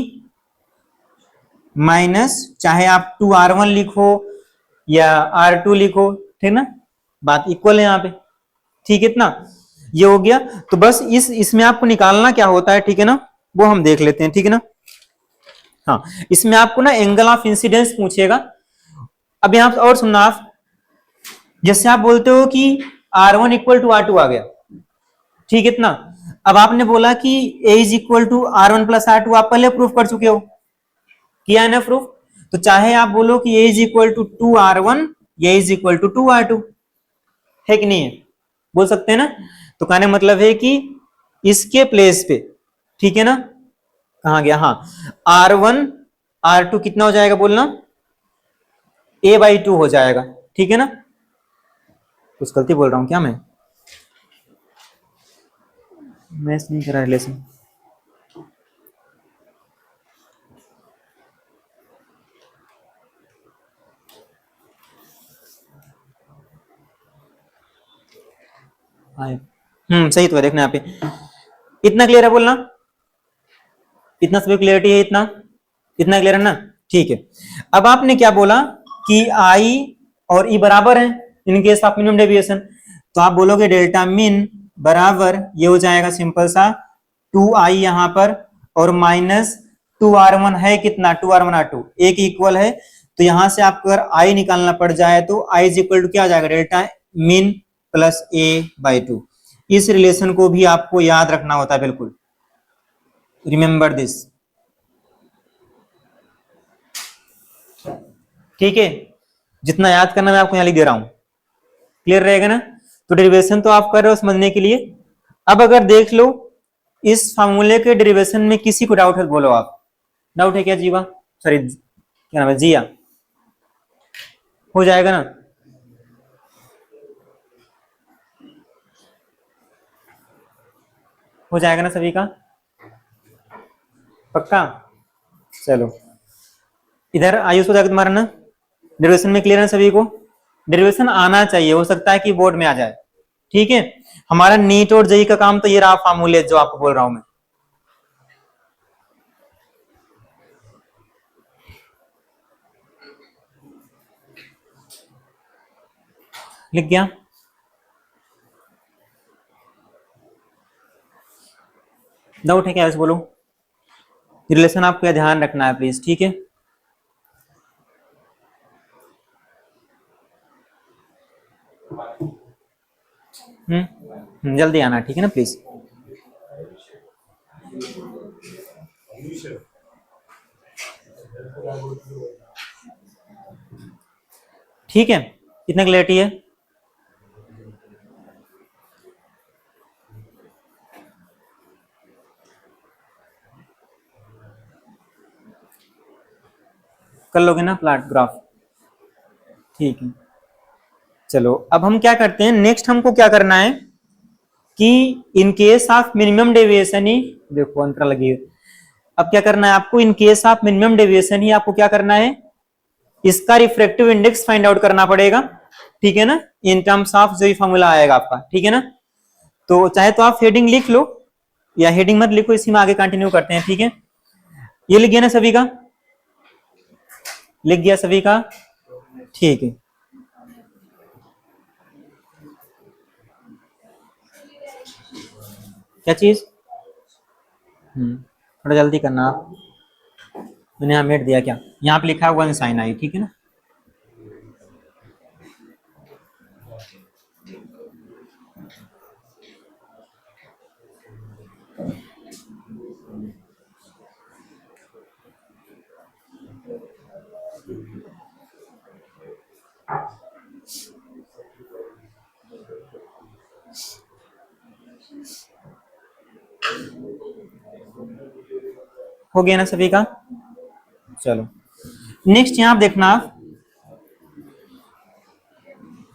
minus, चाहे आप 2R1 लिखो या R2 लिखो, ठीक ना, बात इक्वल है यहाँ पे, ठीक इतना। ये हो गया। तो बस इसमें आपको निकालना क्या होता है, ठीक है ना, वो हम देख लेते हैं, ठीक है ना। हाँ, इसमें आपको ना एंगल ऑफ इंसिडेंस पूछेगा। अब यहां और सुनना आप, जैसे आप बोलते हो कि R1 इक्वल टू R2 आ गया, ठीक इतना। अब आपने बोला कि A is equal to R1 plus R2, आप पहले प्रूफ कर चुके हो, किया है ना प्रूफ। तो चाहे आप बोलो कि A is equal to 2R1 या इज इक्वल टू 2R2, है कि नहीं है, बोल सकते हैं ना। तो कहने मतलब है कि इसके प्लेस पे, ठीक है ना, कहा गया, हाँ, R1 R2 कितना हो जाएगा बोलना, A/2 हो जाएगा, ठीक है ना। कुछ गलती बोल रहा हूं क्या मैं नहीं करा रिलेशन। सही तो है, देखना यहाँ पे इतना क्लियर है बोलना, इतना सभी क्लियरिटी है, इतना इतना क्लियर है ना, ठीक है। अब आपने क्या बोला कि आई और ई बराबर है इन केस ऑफ मिनिमम डेविएशन, तो आप बोलोगे डेल्टा मिन बराबर ये हो जाएगा सिंपल सा 2i यहां पर और माइनस 2R1 है कितना, 2R1 R2 एक इक्वल है। तो यहां से आपको अगर आई निकालना पड़ जाए तो आई इज इक्वल टू क्या आ जाएगा, डेल्टा मिन प्लस A/2। इस रिलेशन को भी आपको याद रखना होता है, बिल्कुल रिमेंबर दिस, ठीक है। जितना याद करना मैं आपको यहां लिख दे रहा हूं, क्लियर रहेगा ना। तो डेरिवेशन तो आप कर रहे हो समझने के लिए। अब अगर देख लो इस फार्मूले के डेरिवेशन में किसी को डाउट है बोलो आप, डाउट है क्या जीवा, सॉरी क्या नाम है, जिया, हो जाएगा ना। हो जाएगा ना सभी का, पक्का। चलो इधर आयुष हो जाएगा तुम्हारा ना, डेरिवेशन में क्लियर है सभी को। डेरिवेशन आना चाहिए, हो सकता है कि बोर्ड में आ जाए, ठीक है। हमारा नीट और जेई का काम तो ये रहा फार्मूले जो आपको बोल रहा हूं मैं, लिख गया। डाउट है क्या, बोलो। रिलेशन आपको यह ध्यान रखना है प्लीज, ठीक है। जल्दी आना, ठीक है ना प्लीज। ठीक है, कितना क्लैरिटी है। कर लोगे ना प्लॉट ग्राफ, ठीक है। चलो अब हम क्या करते हैं, नेक्स्ट हमको क्या करना है कि in case of minimum deviation ही, देखो अंतर लगी है। अब क्या करना है आपको, in case of minimum deviation ही आपको क्या करना है, इसका रिफ्रैक्टिव इंडेक्स फाइंड आउट करना पड़ेगा, ठीक है ना, इन टर्म्स ऑफ जो फॉर्मूला आएगा आपका, ठीक है ना। तो चाहे तो आप हेडिंग लिख लो या हेडिंग मत लिखो, इसी में आगे कंटिन्यू करते हैं, ठीक है। ये लिख गया ना सभी का, लिख गया सभी का, ठीक है। क्या चीज, थोड़ा जल्दी करना आप, मैंने यहाँ मेट दिया क्या, यहाँ पे लिखा है 1 sin आई, ठीक है ना। हो गया ना सभी का, चलो नेक्स्ट यहाँ देखना आप,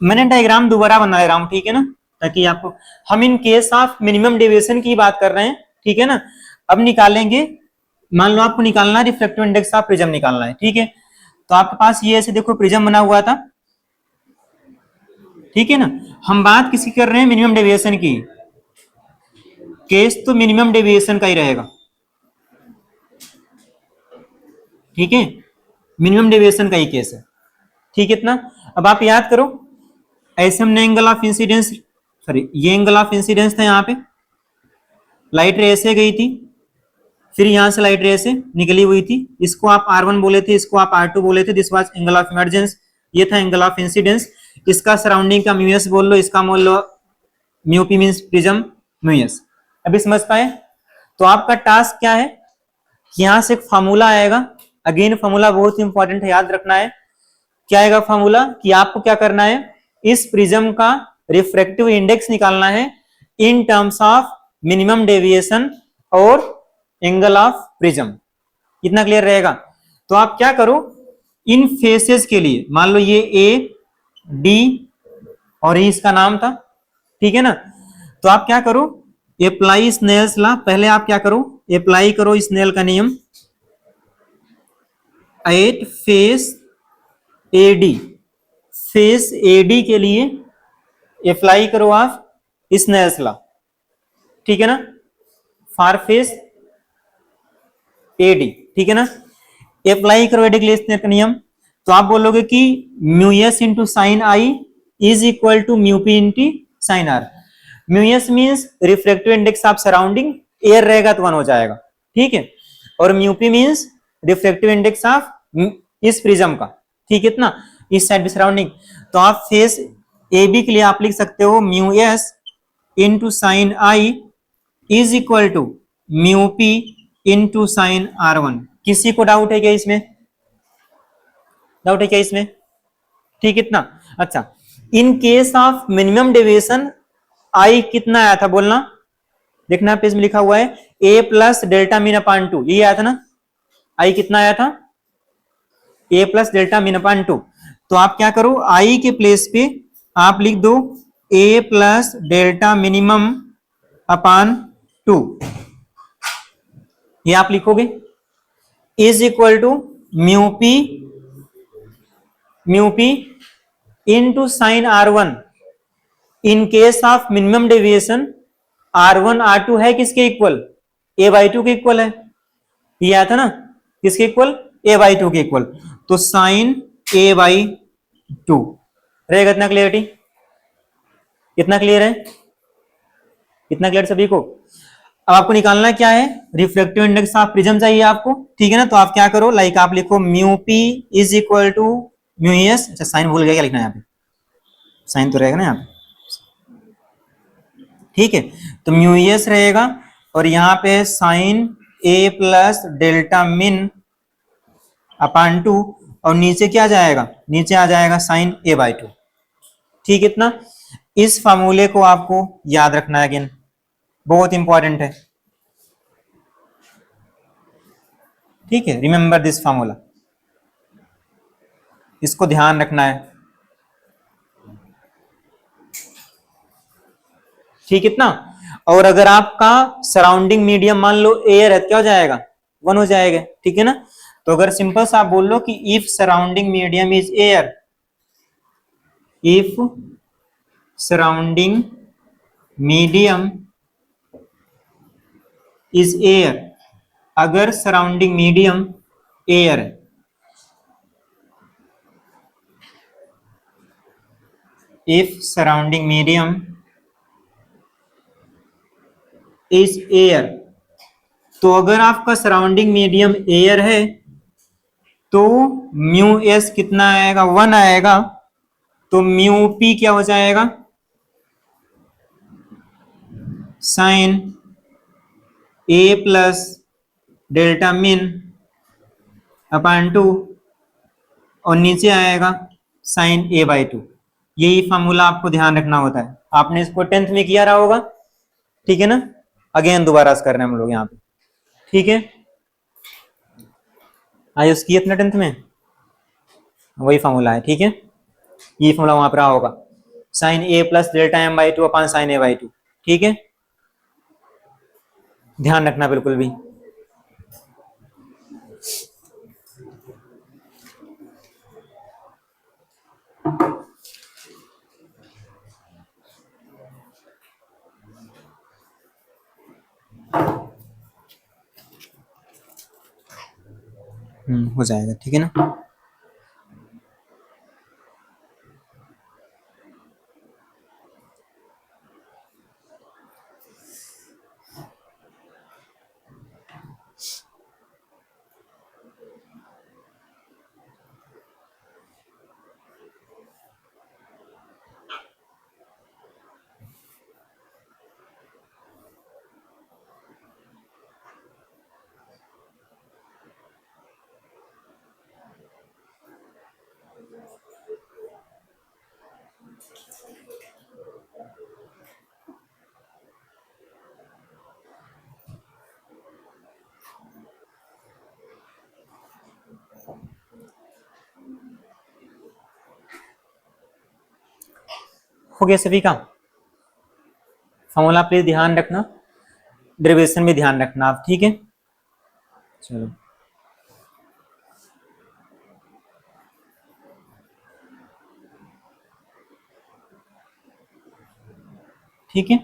मैंने डायग्राम दोबारा बना रहा हूं, ठीक है ना, ताकि आपको, हम इन केस ऑफ मिनिमम डेविएशन की बात कर रहे हैं, ठीक है ना। अब निकालेंगे, मान लो आपको निकालना है रिफ्रैक्टिव इंडेक्स ऑफ प्रिज्म निकालना है, ठीक है। तो आपके पास ये ऐसे देखो प्रिज्म बना हुआ था, ठीक है ना। हम बात किसकी कर रहे हैं, मिनिमम डेविएशन की। केस तो मिनिमम डेविएशन का ही रहेगा, ठीक है, मिनिमम डेविएशन का ही केस है, ठीक है। इतना अब आप याद करो, ऐसे हमने एंगल ऑफ इंसिडेंस, सॉरी ये एंगल ऑफ इंसिडेंस था, यहाँ पे लाइट रे ऐसे गई थी, फिर यहां से लाइट रे ऐसे निकली हुई थी, इसको आप R1 बोले थे, इसको आप R2 बोले थे, this was angle of emergence, ये था एंगल ऑफ इंसिडेंस। इसका सराउंडिंग का म्यूएस बोल लो, इसका बोल लो म्यूपी मींस प्रिज्म म्यूएस। अभी समझ पाए। तो आपका टास्क क्या है, यहां से एक फार्मूला आएगा, अगेन फार्मूला बहुत इंपॉर्टेंट है, याद रखना है। क्या आएगा फार्मूला, कि आपको क्या करना है, इस प्रिज्म का रिफ्रैक्टिव इंडेक्स निकालना है in terms of minimum deviation और एंगल ऑफ प्रिज्म। कितना क्लियर रहेगा। तो आप क्या करो, इन फेसेस के लिए, मान लो ये ए डी और ये इसका नाम था, ठीक है ना। तो आप क्या करो, अप्लाई स्नेल्स लॉ, पहले आप क्या करो, अप्लाई करो स्नेल का नियम at face AD, face AD के लिए अप्लाई करो आप स्नेल्स लॉ, ठीक है ना, फॉर फेस एडी, ठीक है ना। अप्लाई करो एडी के लिए स्नेल का नियम, तो आप बोलोगे कि mu s into sine I is equal to mu p into sine r. Mu s means refractive index of surrounding, air रहेगा तो 1 हो जाएगा, ठीक है। और mu p means refractive index of इस प्रिज्म का, ठीक है, इतना इस साइड भी सराउंडिंग। तो आप फेस ए बी के लिए आप लिख सकते हो mu s into sine I is equal to mu p into sine R1। किसी को डाउट है क्या इसमें, डाउट है क्या इसमें, ठीक, इतना अच्छा। In case of minimum deviation I कितना आया था बोलना, देखना पेज में लिखा हुआ है ए प्लस डेल्टा मीन अपान 2, ये आया था ना, आई कितना आया था, ए प्लस डेल्टा मीन अपान 2। तो आप क्या करो, आई के प्लेस पे आप लिख दो A plus delta minimum upon 2, ये आप लिखोगे is equal to mu p into sine R1। In case of minimum deviation R1 R2 है किसके इक्वल, a/2 के इक्वल है, ये आया था ना, किसके इक्वल, a/2 के इक्वल। तो साइन a/2 रहेगा। इतना क्लियरिटी, कितना क्लियर है, कितना क्लियर सभी को। अब आपको निकालना क्या है, रिफ्रैक्टिव इंडेक्स ऑफ प्रिज्म चाहिए आपको, ठीक है ना। तो आप क्या करो, लाइक आप लिखो mu p is equal to mu s, अच्छा साइन भूल गया, क्या लिखना है यहाँ पे, साइन तो रहेगा ना यहाँ पे, ठीक है। तो म्यू एस रहेगा और यहाँ पे साइन ए प्लस डेल्टा मिन अपान 2, और नीचे क्या जाएगा, नीचे आ जाएगा साइन a/2, ठीक, इतना। इस फार्मूले को आपको याद रखना है, अगेन बहुत इंपॉर्टेंट है, ठीक है। रिमेंबर दिस फार्मूला, इसको ध्यान रखना है, ठीक, इतना। और अगर आपका सराउंडिंग मीडियम मान लो एयर है, क्या हो जाएगा, 1 हो जाएगा, ठीक है ना। तो अगर सिंपल सा आप बोल लो कि if surrounding medium is air, if surrounding medium is air, अगर सराउंडिंग मीडियम एयर है, if surrounding medium is air, तो अगर आपका सराउंडिंग मीडियम एयर है तो म्यू एस कितना आएगा, 1 आएगा। तो म्यू पी क्या हो जाएगा, साइन ए प्लस डेल्टा मिन अपान 2, और नीचे आएगा साइन a/2। यही फॉर्मूला आपको ध्यान रखना होता है, आपने इसको 10th में किया रहा होगा, ठीक है ना। अगेन दोबारा कर रहे हैं हम लोग यहाँ पे, ठीक है। आयुष की अपने 10th में वही फॉर्मूला है, ठीक है, ये फॉर्मूला वहां पर होगा, sine A plus delta m by two upon sine A by two, ठीक है, ध्यान रखना बिल्कुल भी। हो जाएगा, ठीक है ना। हो गया सभी का फॉर्मूला, प्लीज ध्यान रखना, डेरिवेशन भी ध्यान रखना आप, ठीक है। चलो ठीक है,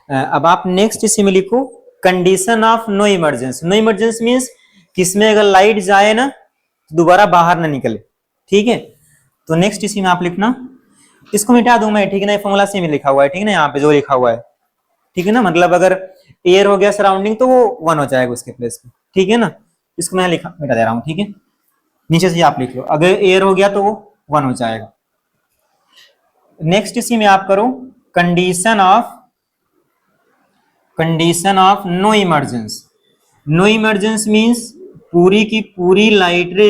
अब आप नेक्स्ट इसी में लिखो condition of no emergence. No emergence means किसमें अगर लाइट जाए ना तो दोबारा बाहर ना निकले, ठीक है। तो नेक्स्ट इसी में आप लिखना, इसको मिटा दूं मैं, ठीक है ना, फॉर्मूला से में लिखा हुआ है, ठीक है ना, यहाँ पे जो लिखा हुआ है, ठीक है ना, मतलब अगर एयर हो गया सराउंडिंग तो वो 1 हो जाएगा उसके प्लेस पे, ठीक है ना, इसको मैं लिखा मिटा दे रहा हूँ, ठीक है, नीचे से आप लिख लो, अगर एयर हो गया तो वो 1 हो जाएगा। नेक्स्ट इसी में आप करो condition of no emergence. No emergence means पूरी की पूरी लाइट रे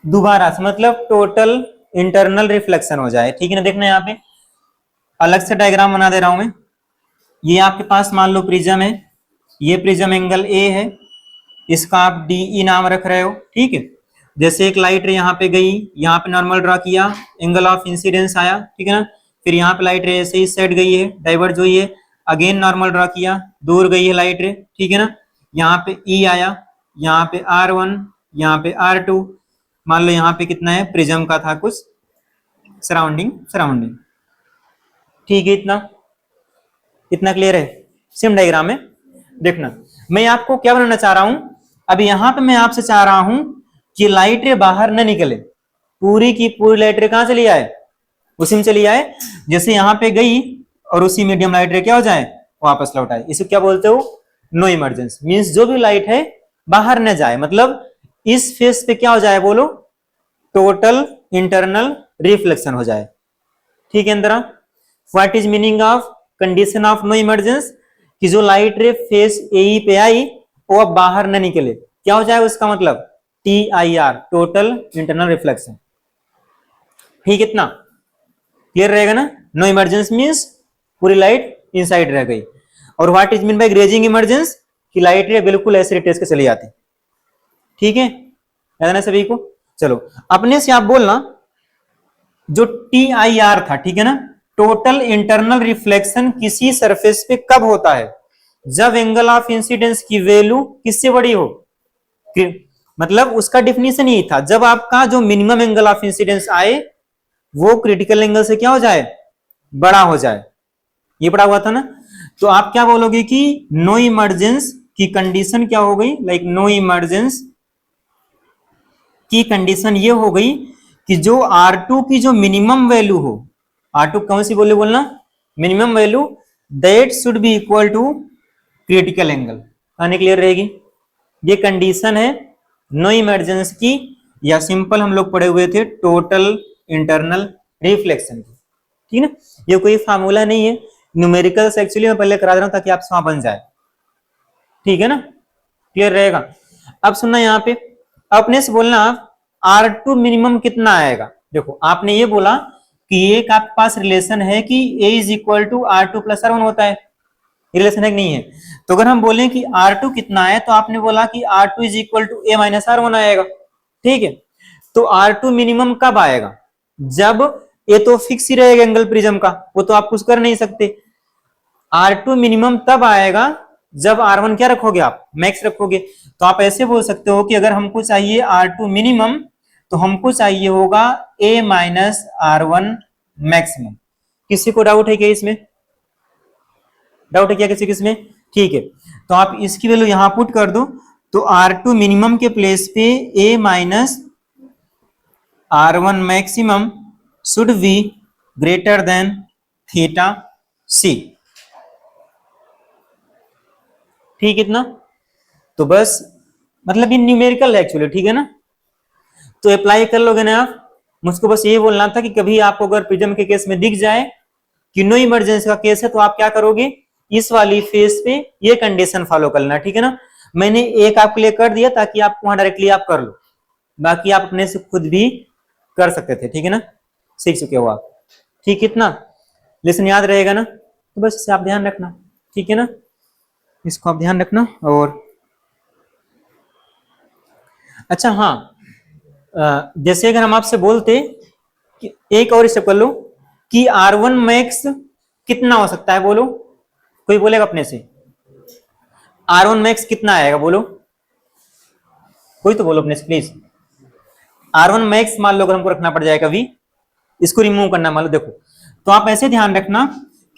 दोबारा से, मतलब टोटल इंटरनल रिफ्लेक्शन हो जाए, ठीक है ना। देखना यहाँ पे अलग से डायग्राम बना दे रहा हूं मैं, ये आपके पास मान लो प्रिज्म है, ये प्रिज्म एंगल ए है, इसका आप डी नाम रख रहे हो, ठीक है। जैसे एक लाइट रे यहाँ पे गई, यहाँ पे नॉर्मल ड्रा किया, एंगल ऑफ इंसिडेंस आया, ठीक है ना, फिर यहाँ पे लाइट रे ऐसे इस साइड गई है, डाइवर्ज हुई है, अगेन नॉर्मल ड्रा किया, दूर गई है लाइट रे, ठीक है ना, यहाँ पे ई आया, यहाँ पे R1, यहाँ पे R2, मान लो यहाँ पे कितना है, प्रिज्म का था कुछ सराउंडिंग, ठीक है, इतना क्लियर है, सेम डायग्राम में। देखना मैं आपको क्या बनाना चाह रहा हूं, अब यहाँ पे मैं आपसे चाह रहा हूं कि लाइट रे बाहर न निकले, पूरी की पूरी लाइट रे कहां चली आए, उसी में चली आए, जैसे यहाँ पे गई और उसी मीडियम लाइट रे क्या हो जाए, वापस लौट आए, इसे क्या बोलते हो, नो इमरजेंस। मींस जो भी लाइट है बाहर न जाए, मतलब इस फेस पे क्या हो जाए बोलो, टोटल इंटरनल रिफ्लेक्शन हो जाए, ठीक है। अंदर what is meaning of condition of no emergence, कि जो लाइट रे फेस ए पे आई वो अब बाहर न निकले, क्या हो जाए उसका मतलब TIR, टोटल इंटरनल रिफ्लेक्शन, ठीक, इतना क्लियर रहेगा ना। नो इमरजेंस मींस पूरी लाइट इनसाइड रह गई, और what is mean by grazing emergence, कि लाइट रे बिल्कुल ऐसे रिटेस के चली आती, ठीक है, याद है ना सभी को। चलो अपने से आप बोलना जो TIR था, ठीक है ना, टोटल इंटरनल रिफ्लेक्शन किसी सरफेस पे कब होता है, जब एंगल ऑफ इंसिडेंस की वैल्यू किससे बड़ी हो, मतलब उसका डिफिनीशन यही था, जब आपका जो मिनिमम एंगल ऑफ इंसिडेंस आए वो क्रिटिकल एंगल से क्या हो जाए, बड़ा हो जाए, ये पढ़ा हुआ था ना। तो आप क्या बोलोगे कि नो इमरजेंस की कंडीशन क्या हो गई, लाइक नो इमरजेंस की कंडीशन ये हो गई कि जो R2 की जो मिनिमम वैल्यू हो, R2 कौन सी वैल्यू बोलना, minimum value, that should be equal to critical angle, कहानी क्लियर रहेगी। ये कंडीशन है नो इमरजेंस की, या सिंपल हम लोग पढ़े हुए थे टोटल इंटरनल रिफ्लेक्शन की, ठीक है ना। ये कोई फार्मूला नहीं है, न्यूमेरिकल्स एक्चुअली मैं पहले करा दे रहा हूं ताकि आप समझ बन जाए, ठीक है ना, क्लियर रहेगा। अब सुनना यहाँ पे अपने से बोलना R2 मिनिमम कितना आएगा, देखो आपने ये बोला कि एक आपके पास रिलेशन है कि A is equal to R2 plus R1 होता है, रिलेशन है कि नहीं है? तो अगर हम बोलें कि R2 कितना है, तो आपने बोला कि R2 is equal to A minus R1 आएगा, ठीक है। तो R2 मिनिमम कब आएगा? जब ये तो फिक्स ही रहेगा एंगल प्रिज्म का, वो तो आप कुछ कर नहीं सकते। R2 मिनिमम तब आएगा जब R1 क्या रखोगे, आप मैक्स रखोगे। तो आप ऐसे बोल सकते हो कि अगर हमको चाहिए R2 मिनिमम, तो हमको चाहिए होगा A माइनस R1 मैक्सिमम। किसी को डाउट है क्या इसमें? डाउट है क्या किसी किसमें? ठीक है, तो आप इसकी वैल्यू यहां पुट कर दो। तो R2 मिनिमम के प्लेस पे A minus R1 maximum should be greater than theta C। ठीक, इतना तो बस, मतलब ये न्यूमेरिकल है एक्चुअली, ठीक है ना। तो अप्लाई कर लोगे ना आप। मुझको बस ये बोलना था कि कभी आपको अगर प्रिज्म के केस में दिख जाए कि नो इमरजेंसी का केस है, तो आप क्या करोगे, इस वाली फेज पे ये कंडीशन फॉलो कर लेना, ठीक है ना। मैंने एक आपके लिए कर दिया ताकि आप वहां डायरेक्टली आप कर लो, बाकी आप अपने से खुद भी कर सकते थे, ठीक है ना, सीख चुके हो आप। ठीक, इतना लेसन याद रहेगा ना, तो बस इसे आप ध्यान रखना, ठीक है ना, इसको आप ध्यान रखना। और अच्छा हाँ, जैसे अगर हम आपसे बोलते कि एक और स्टेप कर लो कि R1 मैक्स कितना हो सकता है, बोलो, कोई बोलेगा अपने से R1 मैक्स कितना आएगा, बोलो, कोई तो बोलो अपने से प्लीज। R1 मैक्स मान लो अगर हमको रखना पड़ जाए कभी, इसको रिमूव करना मान लो, देखो, तो आप ऐसे ध्यान रखना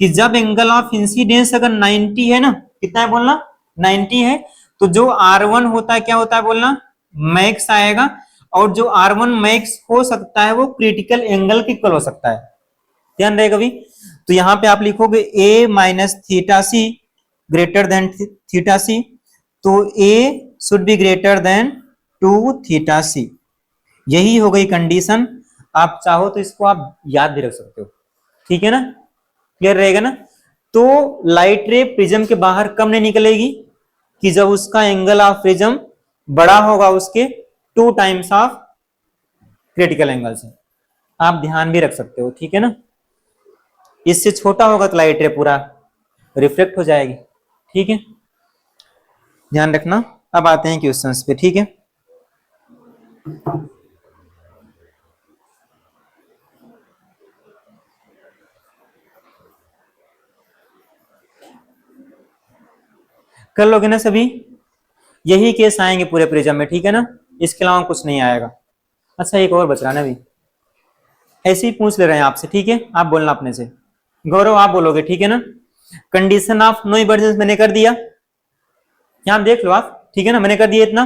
कि जब एंगल ऑफ इंसिडेंस अगर 90 है ना, कितना है बोलना, 90 है, तो जो R1 होता है क्या होता है बोलना, मैक्स आएगा। और जो R1 मैक्स हो सकता है वो क्रिटिकल एंगल के इक्वल हो सकता है, ध्यान रहे कभी। तो यहां पे आप लिखोगे A minus theta C greater than theta C, तो A should be greater than 2 theta C. यही हो गई कंडीशन। आप चाहो तो इसको आप याद भी रख सकते हो, ठीक है ना, क्लियर रहेगा ना। तो लाइट रे प्रिज्म के बाहर कब नहीं निकलेगी, कि जब उसका एंगल ऑफ प्रिज्म बड़ा होगा उसके 2 टाइम्स ऑफ क्रिटिकल एंगल से। आप ध्यान भी रख सकते हो, ठीक है ना। इससे छोटा होगा तो लाइट रे पूरा रिफ्लेक्ट हो जाएगी, ठीक है, ध्यान रखना। अब आते हैं क्वेश्चंस पे, ठीक है। कर लोगे ना सभी? यही केस आएंगे पूरे प्रिज्म में, ठीक है ना, इसके अलावा कुछ नहीं आएगा। अच्छा एक और बच रहा ना अभी, ऐसे ही पूछ ले रहे हैं आपसे, ठीक है, आप बोलना अपने से। गौरव आप बोलोगे, ठीक है ना। कंडीशन ऑफ नो इमरजेंस मैंने कर दिया, यहां देख लो आप, ठीक है ना, मैंने कर दिया इतना।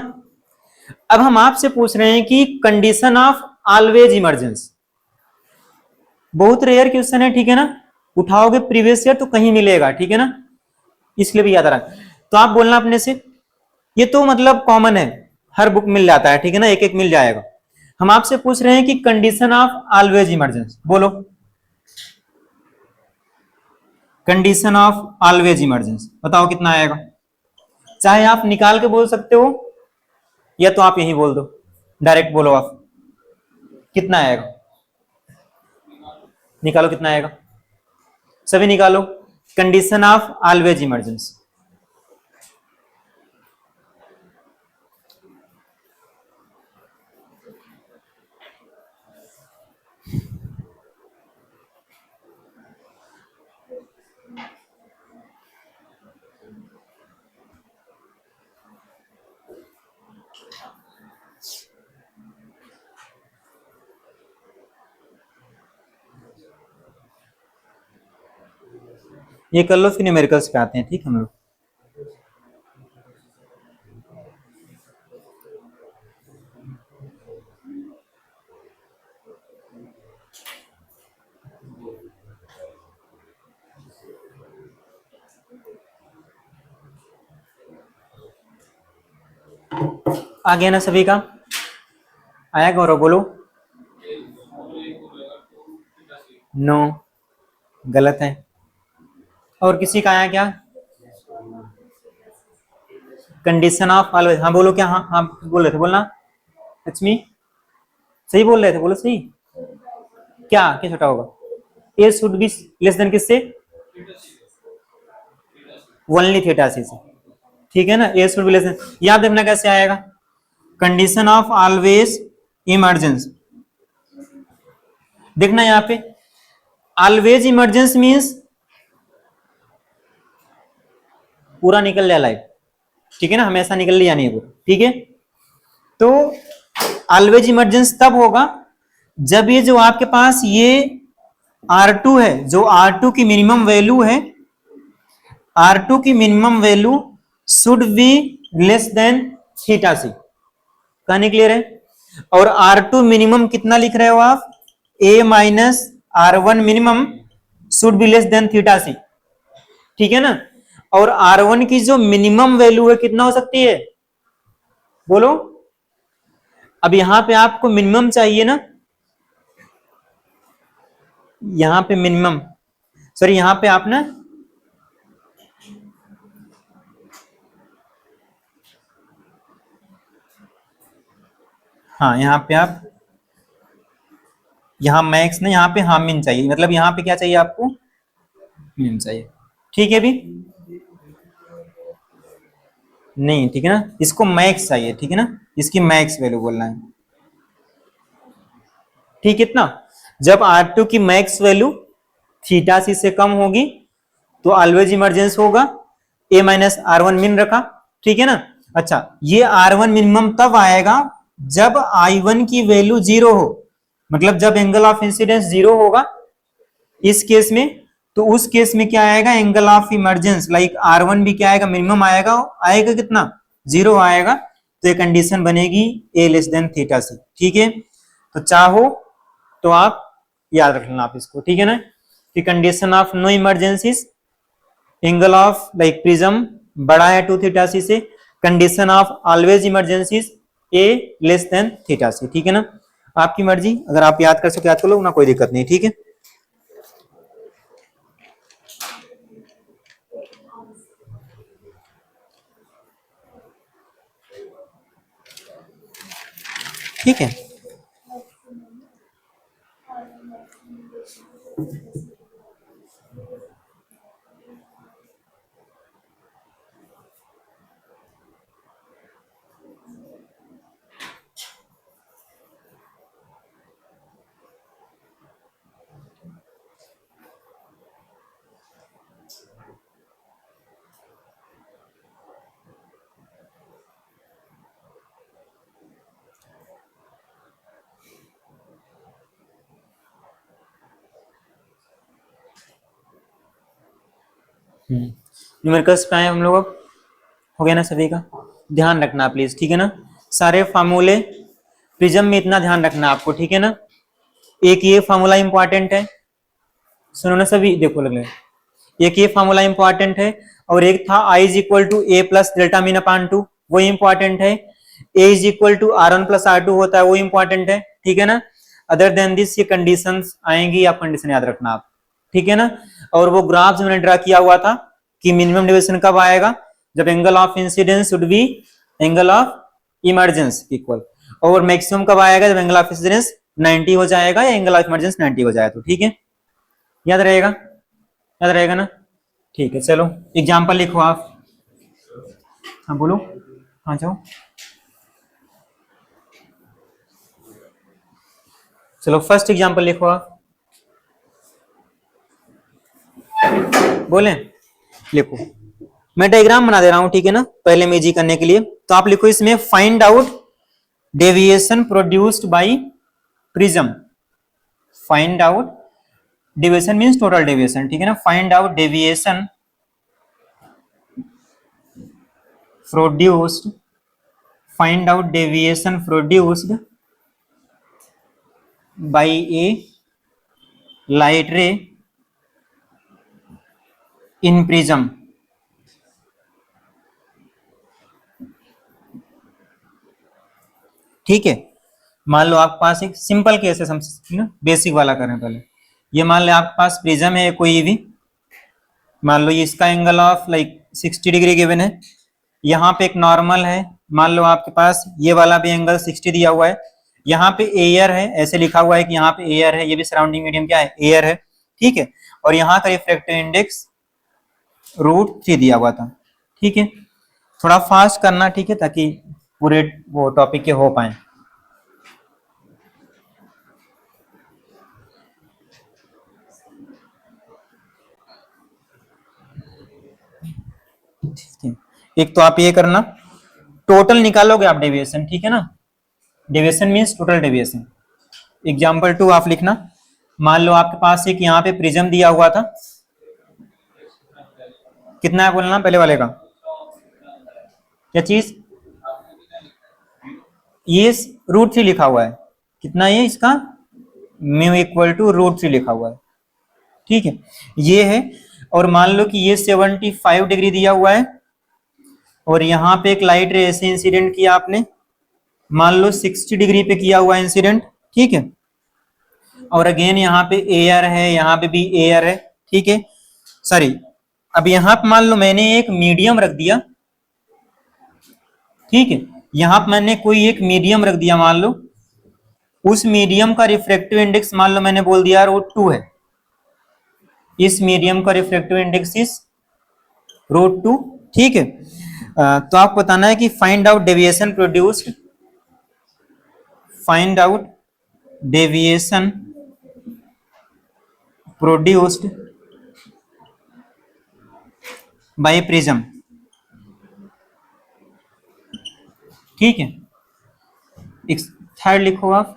अब हम आपसे पूछ रहे हैं कि कंडीशन ऑफ ऑलवेज इमरजेंस। बहुत रेयर क्वेश्चन है, ठीक है ना, उठाओगे प्रीवियस ईयर तो कहीं मिलेगा, ठीक है ना, इसलिए भी याद रहा। तो आप बोलना अपने से, ये तो मतलब कॉमन है, हर बुक मिल जाता है, ठीक है ना, एक एक मिल जाएगा। हम आपसे पूछ रहे हैं कि कंडीशन ऑफ ऑलवेज इमरजेंस, बोलो, कंडीशन ऑफ ऑलवेज इमरजेंस बताओ कितना आएगा। चाहे आप निकाल के बोल सकते हो, या तो आप यही बोल दो, डायरेक्ट बोलो आप, कितना आएगा, निकालो कितना आएगा, सभी निकालो। कंडीशन ऑफ ऑलवेज इमरजेंस, ये कर लो, फिर न्यूमेरिकल्स पे आते हैं, ठीक हम लोग। आ गया ना सभी का, आया गौरव बोलो। नो, गलत है। और किसी का आया क्या, कंडीशन ऑफ ऑलवेज, हाँ बोलो क्या, हाँ हाँ बोल रहे थे, बोलना लक्ष्मी, सही बोल रहे थे, बोलो सही। क्या क्या छोटा होगा, ए शुड बी लेस देन किससे, ओनली थीटा सी से, ठीक है ना। ए शुड बी लेस देन, यहां देखना कैसे आएगा, कंडीशन ऑफ ऑलवेज इमर्जेंस, देखना यहां पे ऑलवेज इमर्जेंस मींस पूरा निकल जाए लाइट, ठीक है ना, हमेशा निकल लिया नहीं है पूरा, ठीक है। तो ऑलवेज इमरजेंस तब होगा जब ये जो आपके पास ये R2 है, जो R2 की मिनिमम वैल्यू है, R2 की minimum value should be less than theta C, कहानी क्लियर है। और R2 मिनिमम कितना लिख रहे हो आप, A minus R1 minimum should be less than theta C, ठीक है ना। और R1 की जो मिनिमम वैल्यू है कितना हो सकती है, बोलो। अब यहां पे आपको मिनिमम चाहिए ना, यहां पे मिनिमम, सॉरी यहां पे आप ना, हाँ यहां पे आप, यहां मैक्स ना, यहां पे हाँ मिन चाहिए, मतलब यहां पे क्या चाहिए आपको, मिन चाहिए, ठीक है भी नहीं, ठीक है ना, इसको मैक्स चाहिए, ठीक है ना, इसकी मैक्स वैल्यू बोलना है, ठीक है। इतना जब R2 की मैक्स वैल्यू थीटा सी से कम होगी तो ऑलवेज इमरजेंस होगा, A माइनस R1 मिन रखा, ठीक है ना। अच्छा, ये R1 मिनिमम तब आएगा जब I1 की वैल्यू जीरो हो, मतलब जब एंगल ऑफ इंसिडेंस जीरो होगा इस केस में, तो उस केस में क्या आएगा, angle of emergence like R1 भी क्या आएगा, मिनिमम आएगा, आएगा कितना, जीरो आएगा। तो ये कंडीशन बनेगी A less than theta C, ठीक है। तो चाहो तो आप याद रख लेना आप इसको, ठीक है ना, कि condition of no emergencies, angle of like prism बड़ा है टू थीटा सी से, condition of always emergencies A less than theta C, ठीक है ना। आपकी मर्जी, अगर आप याद कर सको याद कर लो ना, कोई दिक्कत नहीं, ठीक है। ठीक है, न्यूमेरिकल्स पे आए हम लोग, अब हो गया ना सभी का, ध्यान रखना प्लीज, ठीक है ना। सारे फार्मूले प्रिज्म में इतना ध्यान रखना आपको, ठीक है ना। एक ये फार्मूला इंपॉर्टेंट है, सुनो ना सभी, देखो लग रहा है, एक ये फार्मूला इंपॉर्टेंट है, और एक था I is equal to A plus delta min upon two, वो इंपॉर्टेंट है। A is equal to R1 plus R2 होता है, वो इंपॉर्टेंट है, ठीक है ना। अदर देन दिस ये कंडीशंस आएंगी, आप कंडीशन याद रखना आप, ठीक है ना। और वो ग्राफ जो मैंने ड्रा किया हुआ था कि मिनिमम डेविएशन कब आएगा, जब angle of incidence should be angle of emergence equal, और मैक्सिमम कब आएगा, जब एंगल ऑफ इंसिडेंस 90 हो जाएगा या एंगल ऑफ इमरजेंस 90 हो जाए तो, ठीक है। याद रहेगा, याद रहेगा ना, ठीक है। चलो एग्जाम्पल लिखो आप, हाँ बोलो, हाँ जाओ, चलो फर्स्ट एग्जाम्पल लिखो आप, बोले लिखो, मैं डायग्राम बना दे रहा हूं, ठीक है ना, पहले में इजी करने के लिए। तो आप लिखो इसमें find out deviation produced by prism, find out deviation means total deviation, ठीक है ना, find out deviation produced, find out deviation produced by A light रे इन प्रिज्म, ठीक है। मान लो आपके पास एक सिंपल केस है, समझ बेसिक वाला करें पहले। ये मान लो आपके पास प्रिज्म है कोई भी, मान लो ये इसका angle of like 60 degree given है, यहाँ पे एक नॉर्मल है, मान लो आपके पास ये वाला भी एंगल 60 दिया हुआ है, यहाँ पे एयर है, ऐसे लिखा हुआ है कि यहाँ पे एयर है, ये भी सराउंडिंग मीडियम क्या है, एयर है, ठीक है। और यहाँ का रिफ्रैक्टिव इंडेक्स √3 दिया हुआ था। ठीक है, थोड़ा फास्ट करना, ठीक है, ताकि पूरे वो टॉपिक के हो पाए। ठीक है, एक तो आप ये करना, टोटल निकालोगे आप डेविएशन, ठीक है ना, deviation means total deviation. Example 2 आप लिखना, मान लो आपके पास एक यहाँ पे प्रिज्म दिया हुआ था, कितना है बोलना पहले वाले का, क्या चीज, ये √3 लिखा हुआ है, कितना ये इसका, म्यू इक्वल टू √3 लिखा हुआ है। ठीक है, ये है, और मान लो कि ये 75 डिग्री दिया हुआ है, और यहाँ पे एक लाइट रे ऐसे इंसिडेंट किया आपने, मान लो 60 डिग्री पे किया हुआ इंसिडेंट, ठीक है, और अगेन यहाँ पे एयर है, यहाँ पे भी एयर है, ठीक है, सॉरी, अब यहाँ पे मान लो मैंने एक मीडियम रख दिया, ठीक है, यहाँ पे मैंने कोई एक मीडियम रख दिया, मान लो उस मीडियम का रिफ्रैक्टिव इंडेक्स मान लो मैंने बोल दिया √2 है, इस मीडियम का रिफ्रैक्टिव इंडेक्स इज √2, ठीक है। तो आपको बताना है कि find out deviation produced, find out deviation produced by prism, ठीक है। एक थर्ड लिखो आप,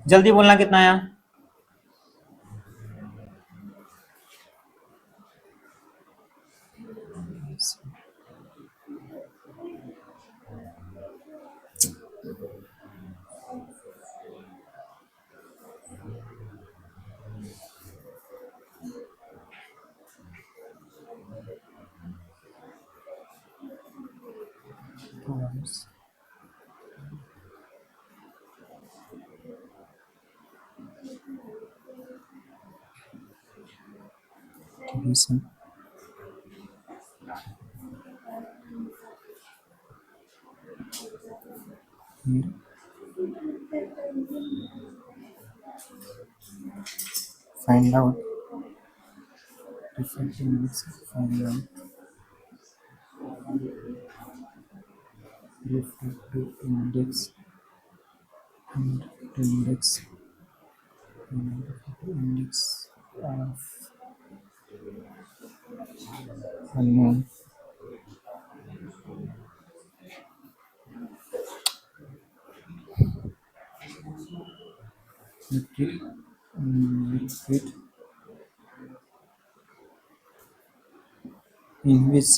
जल्दी बोलना कितना आया, find out refractive index, find out refractive index and index of unknown liquid in which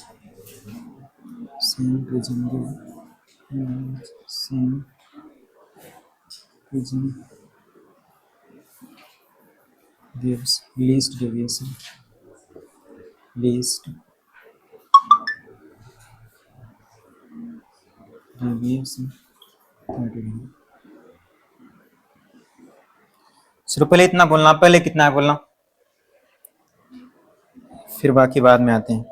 same prism gives least deviation, least deviation 30 degree। सिर्फ पहले इतना बोलना, पहले कितना है बोलना, फिर बाकी बाद में आते हैं।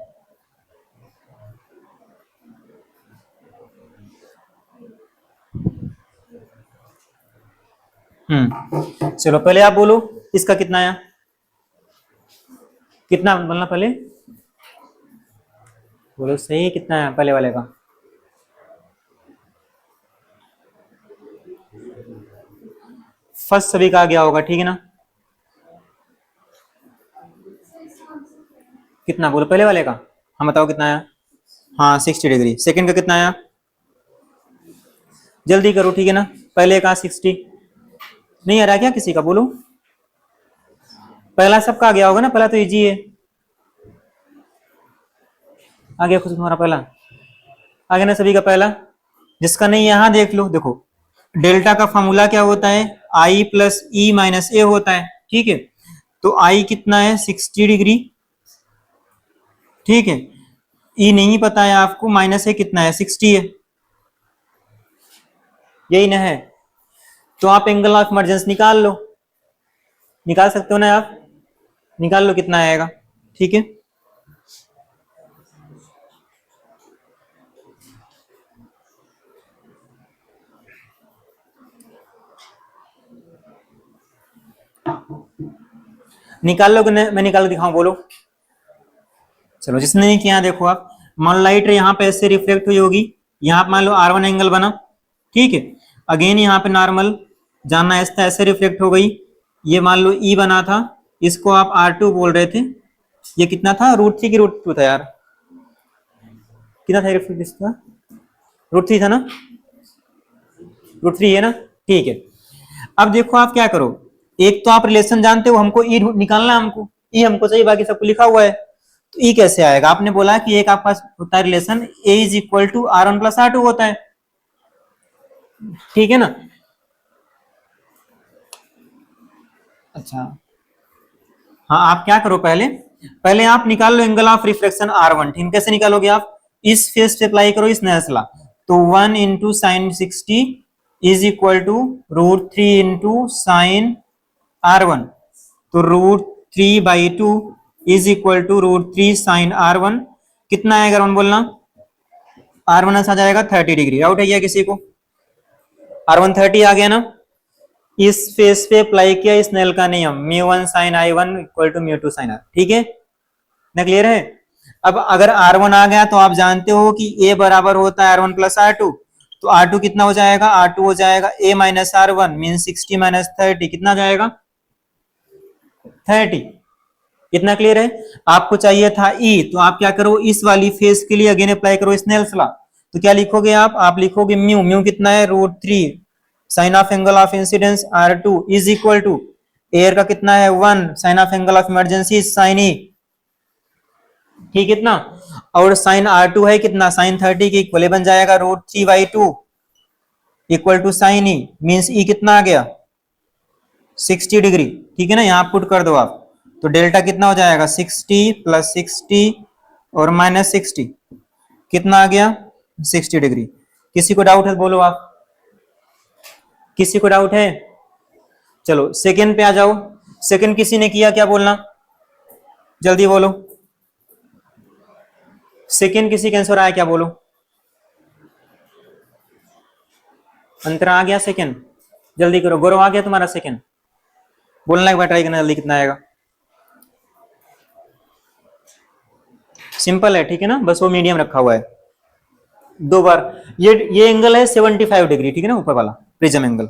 चलो पहले आप बोलो इसका कितना आया, कितना बोलना पहले, बोलो सही, कितना है पहले वाले का, फर्स्ट सभी का आ गया होगा, ठीक है ना, कितना बोलो पहले वाले का, हम बताओ कितना आया, हाँ 60 डिग्री। सेकंड का कितना आया, जल्दी करो, ठीक है ना, पहले का 60, नहीं आ रहा क्या किसी का, बोलो, पहला सबका आ गया होगा ना, पहला तो इजी है, आ गया खुद तुम्हारा पहला, आ गया ना सभी का पहला, जिसका नहीं यहां देख लो, देखो डेल्टा का फॉर्मूला क्या होता है, आई प्लस ई माइनस ए होता है, ठीक है। तो आई कितना है, 60 डिग्री, ठीक है। ई नहीं पता है आपको, माइनस ए कितना है, 60 है, यही ना है। तो आप एंगल ऑफ इमरजेंस निकाल लो, निकाल सकते हो ना आप, निकाल लो कितना आएगा, ठीक है। निकाल लो कि मैं निकाल के दिखाऊं, बोलो। चलो जिसने नहीं किया देखो आप, मान लाइट यहाँ पे ऐसे रिफ्लेक्ट हुई होगी, यहाँ पे मान लो R1 एंगल बना, ठीक है। अगेन यहाँ पे नॉर्मल जाना ऐसा ऐसे रिफ्लेक्ट हो गई, ये मान लो E बना था, इसको आप R2 बोल रहे थे। ये कितना था, √3 की √2 था यार, कितना था रिफ्लेक्ट इसका, √3 था ना, √3 है ना, ठीक है। अब देखो आप क्या करो, एक तो आप रिलेशन जानते हो, हमको ई निकालना है, हमको ई हमको चाहिए, बाकी सबको लिखा हुआ है। तो ई कैसे आएगा, आपने बोला कि एक आपका होता है relation A is equal to R1 plus R2 होता है, ठीक है ना। अच्छा, हाँ आप क्या करो, पहले पहले आप निकाल लो एंगल ऑफ रिफ्लेक्शन R1, ठीक, कैसे निकालोगे आप, इस फेस पे अप्लाई करो इस नेल्स ला। तो 1 into sine 60 is equal to √3 into sine R1, तो √3/2 is equal to √3 sign R1, कितना आएगा वन बोलना, R1 आ जाएगा 30 डिग्री, डाउट है क्या किसी को, R1 30 आ गया ना। इस फेस पे अप्लाई किया इस नेल का नियम, μ1 sin I1 equal to μ2 sin R, ठीक है ना, क्लियर है। अब अगर R1 आ गया तो आप जानते हो कि A बराबर होता है R1 प्लस R2, तो R2 कितना हो जाएगा, R2 हो जाएगा A minus R1 mean 60 minus 30, कितना जाएगा 30, कितना क्लियर है। आपको चाहिए था E, तो आप क्या करो, इस वाली फेस के लिए अगेन अप्लाई करो स्नेल्स लॉ। तो क्या लिखोगे आप लिखोगे म्यू, म्यू कितना है √3 sine of angle of incidence R2 is equal to air का कितना है 1 sine of angle of emergency sine E, ठीक इतना, और साइन R2 है कितना साइन 30 के इक्वल बन जाएगा √3/2 equal to sine e, means e कितना आ गया 60 डिग्री, ठीक है ना, यहाँ पुट कर दो आप। तो डेल्टा कितना हो जाएगा 60 प्लस 60 और माइनस 60, कितना आ गया 60 डिग्री। किसी को डाउट है बोलो आप, किसी को डाउट है, चलो सेकंड पे आ जाओ। सेकंड किसी ने किया, क्या बोलना, जल्दी बोलो, सेकंड किसी का आंसर आया क्या बोलो, अंतरा आ गया सेकंड, जल्दी करो, गौरव आ गया तुम्हारा सेकंड, बोलना एक बार ट्राई करना जल्दी, कितना आएगा, सिंपल है, ठीक है ना, बस वो मीडियम रखा हुआ है दो बार। ये एंगल है 75 डिग्री, ठीक है ना, ऊपर वाला प्रिज्म एंगल।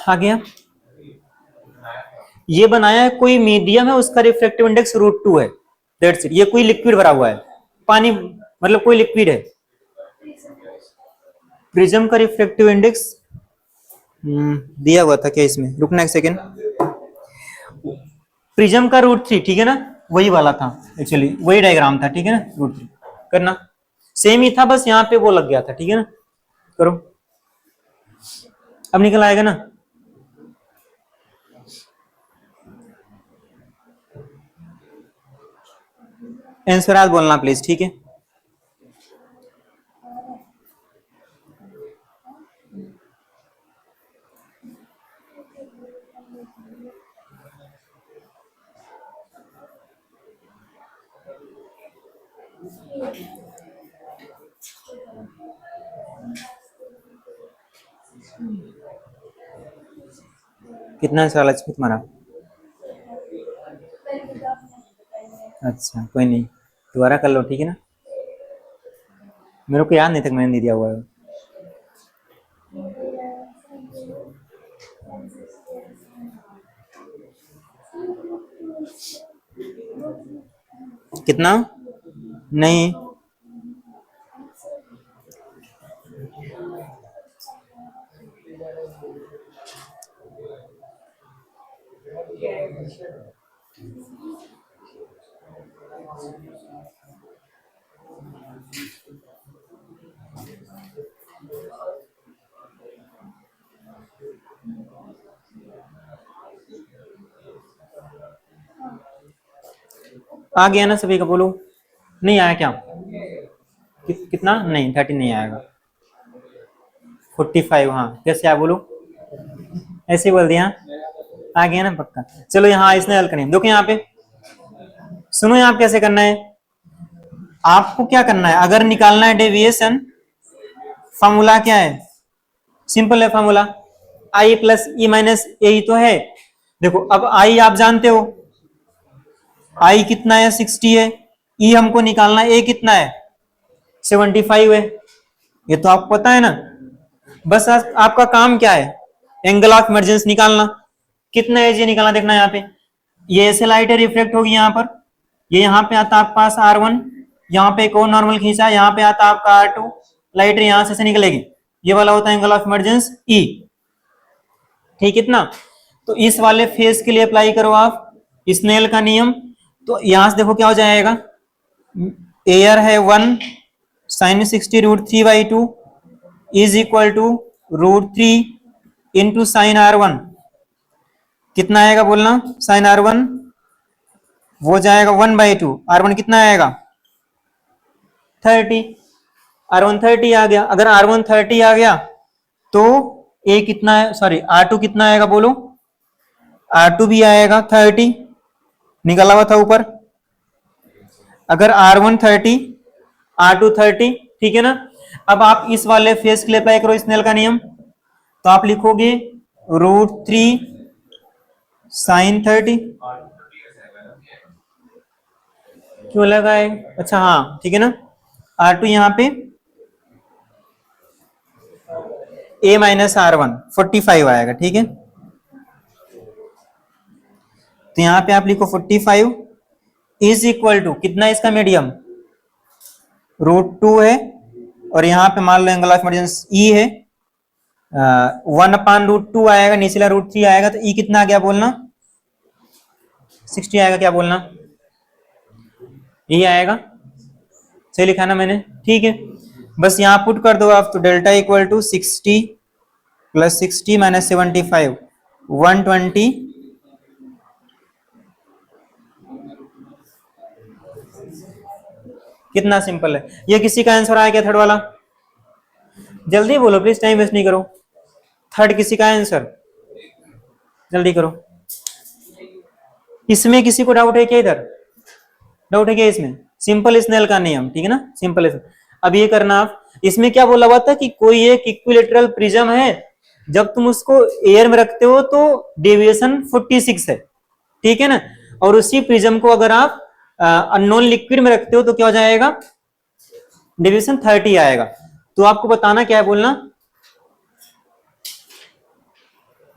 आ गया, ये बनाया है कोई मीडियम है, उसका रिफ्रैक्टिव इंडेक्स √2 है, दैट्स इट। ये कोई लिक्विड भरा हुआ है, पानी मतलब कोई लिक्विड है। प्रिज्म का रिफ्रैक्टिव इंडेक्स दिया हुआ था क्या इसमें, रुकना एक सेकेंड, प्रिज्म का √3, ठीक है ना, वही वाला था एक्चुअली, वही डायग्राम था, ठीक है ना, √3 करना, सेम ही था, बस यहाँ पे वो लग गया था, ठीक है ना, करो, अब निकल आएगा ना। आंसर आज बोलना प्लीज, ठीक है। कितना साल अच्छा तुम्हारा, अच्छा कोई नहीं, दोबारा कर लो, ठीक है ना, मेरे को याद नहीं था मैंने नहीं दिया हुआ है। कितना, नहीं आ गया ना सभी का, बोलो। नहीं आया क्या? कितना? नहीं 30 नहीं आएगा। 45, हाँ कैसे आया बोलो? ऐसे ही बोल दिया। आ गया ना पक्का। चलो यहाँ इसने हल करें, देखो यहाँ पे सुनो, यहाँ कैसे करना है। आपको क्या करना है, अगर निकालना है डेविएशन, फॉर्मूला क्या है? सिंपल है फॉर्मूला, आई प्लस ई माइनस ए तो है। देखो अब आई आप जानते हो, आई कितना है? 60 है। ई हमको निकालना है, ए कितना है? 75 है। ये तो आपको पता है ना। बस आपका काम क्या है, एंगल ऑफ इमरजेंस निकालना। कितना एज ये निकालना, देखना यहाँ पे। ये ऐसे लाइट रिफ्लेक्ट होगी यहाँ पर, ये यहाँ पे आता आपके पास R1, यहाँ पे एक और नॉर्मल खींचा, यहाँ पे आता आपका R2, लाइट यहाँ से निकलेगी। ये वाला होता है एंगल ऑफ इमरजेंस E। ठीक इतना। तो इस वाले फेस के लिए अप्लाई करो आप स्नेल का नियम। तो यहां से देखो क्या हो जाएगा, एयर है 1 sine 60√3/2 is equal to √3 into sine R1। कितना आएगा बोलना? साइन R1 वो जाएगा 1/2। R1 कितना आएगा? 30। R1 30 आ गया। अगर R1 30 आ गया तो ए कितना है, सॉरी R2 कितना आएगा बोलो? R2 भी आएगा 30, निकला हुआ था ऊपर। अगर R1 30, R2 30, ठीक है ना। अब आप इस वाले फेस के लिए अप्लाई करो स्नेल का नियम। तो आप लिखोगे √3 साइन 30। क्यों लगा है? अच्छा हाँ ठीक है ना। R2 यहाँ पे A माइनस R1 45 आएगा, ठीक है। तो यहाँ पे आप लिखो 45 इज इक्वल टू कितना, इसका मीडियम √2 है, और यहाँ पे मान लो एंगल ऑफ इमरजेंस E है, 1/√2 आएगा, निचला √3 आएगा, तो E कितना आ गया बोलना? 60 आएगा। क्या बोलना? यही आएगा। सही लिखा ना मैंने? ठीक है, बस यहाँ पुट कर दो आप। तो delta equal to 60 plus 60 minus 75 120। कितना सिंपल है ये। किसी का आंसर आया क्या थर्ड वाला? जल्दी बोलो प्लीज, टाइम वेस्ट नहीं करो। थर्ड किसी का आंसर? जल्दी करो। इसमें किसी को डाउट है क्या? इधर डाउट है क्या इसमें? सिंपल स्नेल का नियम, ठीक है ना, सिंपल। अब ये करना आप, इसमें क्या बोला हुआ था कि कोई एक इक्विलेटरल प्रिज्म है, जब तुम उसको एयर में रखते हो तो डेविएशन 46 है, ठीक है ना। और उसी प्रिज्म को अगर आप अननोन लिक्विड में रखते हो तो क्या हो जाएगा? डेविएशन 30 आएगा। तो आपको बताना क्या है बोलना?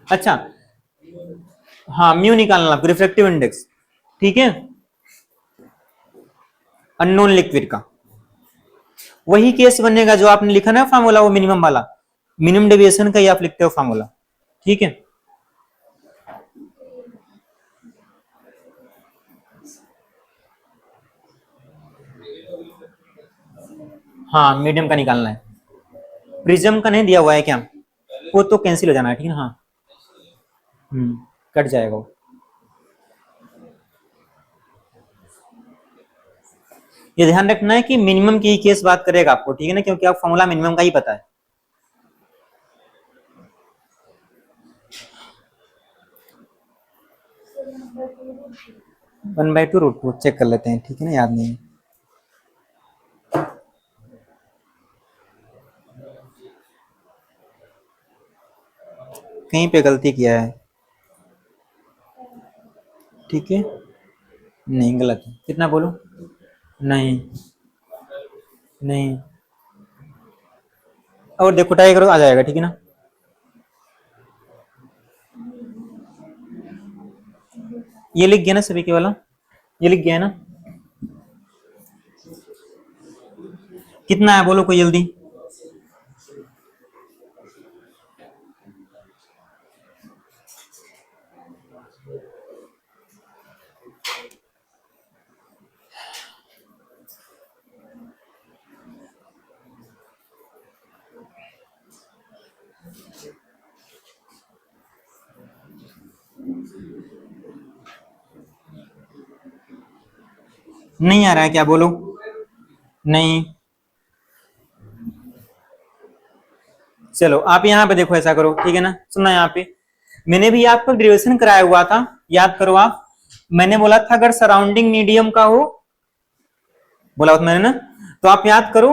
अच्छा हाँ, म्यू निकालना आपको, रिफ्रैक्टिव इंडेक्स, ठीक है, अननोन लिक्विड का। वही केस बनेगा जो आपने लिखा ना फॉर्मूला, वो मिनिमम वाला, मिनिमम डेविएशन का ही आप लिखते हो फॉर्मूला, ठीक है। हाँ मीडियम का निकालना है, प्रिज्म का नहीं दिया हुआ है क्या? वो तो कैंसिल हो जाना है, ठीक है। हाँ कट जाएगा वो। ये ध्यान रखना है कि मिनिमम की केस बात करेगा आपको, ठीक है ना, क्योंकि आप फॉर्मूला मिनिमम का ही पता है। वन बाई टू √2 चेक कर लेते हैं, ठीक है ना, याद नहीं है। कहीं पे गलती किया है, ठीक है। नहीं गलत है, कितना बोलो? नहीं नहीं, और देखो ट्राई करो, आ जाएगा, ठीक है ना। ये लिख गया ना सभी के वाला? ये लिख गया है ना? कितना है बोलो कोई जल्दी? नहीं आ रहा है क्या, बोलो। नहीं, चलो आप यहाँ पे देखो, ऐसा करो, ठीक है ना, सुनना यहाँ पे, मैंने भी आपको डेरिवेशन कराया हुआ था, याद करो आप। मैंने बोला था अगर सराउंडिंग मीडियम का हो, बोला था मैंने ना, तो आप याद करो,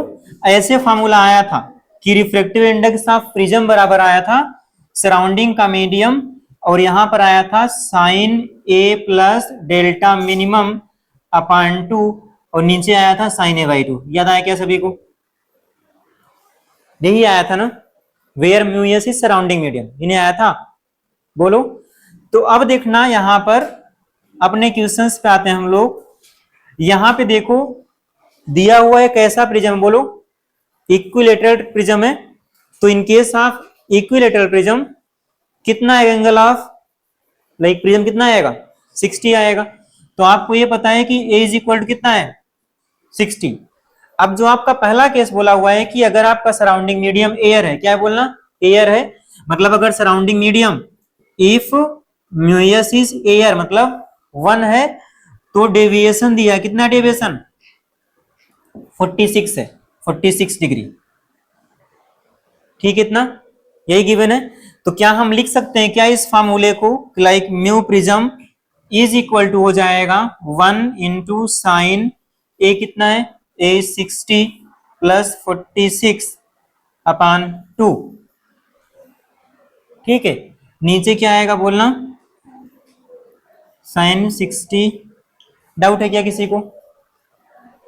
ऐसे फॉर्मूला आया था कि रिफ्रैक्टिव इंडेक्स ऑफ प्रिज्म बराबर आया था सराउंडिंग का मीडियम, और यहां पर आया था sign A plus delta minimum upon 2, और नीचे आया था साइन ए बाई 2। याद आया क्या सभी को? यही आया था ना, where mu s is surrounding medium, इन्हें आया था, बोलो। तो अब देखना यहां पर अपने क्वेश्चंस पे आते हैं हम लोग। यहां पे देखो दिया हुआ है कैसा प्रिज्म, बोलो, इक्विलेटरल प्रिज्म है। तो इन केस ऑफ इक्विलेटरल प्रिज्म कितना है एंगल ऑफ, लाइक प्रिज्म कितना आएगा, 60 आएगा। तो आपको ये पता है कि ए इज इक्वल टू कितना है, 60। अब जो आपका पहला केस बोला हुआ है कि अगर आपका सराउंडिंग मीडियम एयर है, क्या है बोलना, एयर है, मतलब अगर surrounding medium if mu s is air मतलब 1 है, तो डेविएशन दिया, कितना डेविएशन, 46 है, 46 डिग्री, ठीक है, इतना यही गिवन है। तो क्या हम लिख सकते हैं क्या इस फार्मूले को, like mu prism is equal to हो जाएगा 1 इंटू साइन ए, कितना है, ए 60 प्लस 46 अपान 2, ठीक है। नीचे क्या आएगा बोलना, साइन 60, डाउट है क्या किसी को,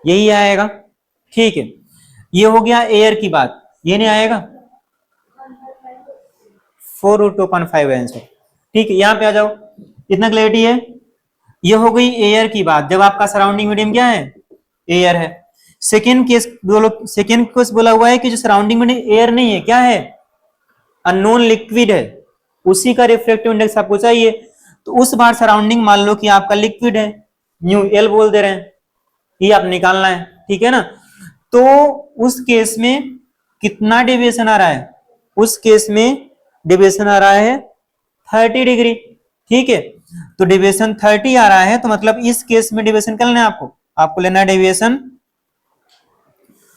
यही आएगा, ठीक है। ये हो गया एयर की बात, ये नहीं आएगा 4√2.5 आंसर, ठीक है। यहां पे आ जाओ, इतना क्लैरिटी है। ये हो गई एयर की बात, जब आपका सराउंडिंग मीडियम क्या है, एयर है। सेकेंड केस बोलो, सेकेंड केस बोला हुआ है कि जो सराउंडिंग मीडियम एयर नहीं है, क्या है, अननोन लिक्विड है, उसी का रिफ्रैक्टिव इंडेक्स आपको चाहिए। तो उस बार सराउंडिंग मान लो कि आपका लिक्विड है, न्यू एल बोल दे रहे हैं, ये आप निकालना है, ठीक है ना। तो उस केस में कितना डेविएशन आ रहा है, उस केस में डेविएशन आ रहा है 30 डिग्री, ठीक है। तो डेविएशन 30 आ रहा है, तो मतलब इस केस में डेविएशन क्या लेना है आपको, आपको लेना है डेविएशन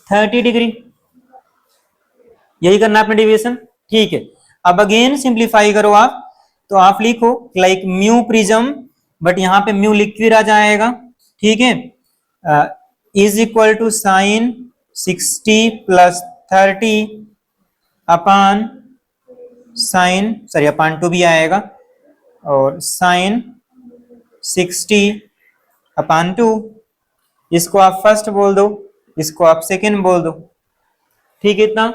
30 डिग्री, यही करना है अपने डेविएशन, ठीक है। अब अगेन सिंप्लीफाई करो आप, तो आप लिखो लाइक म्यू प्रिज्म, बट यहां पे म्यू लिक्विड आ जाएगा, ठीक है, is equal to sine 60 plus 30 upon sine, sorry upon 2 भी आएगा, और साइन 60 अपान 2, इसको आप फर्स्ट बोल दो, इसको आप सेकेंड बोल दो, ठीक है। इतना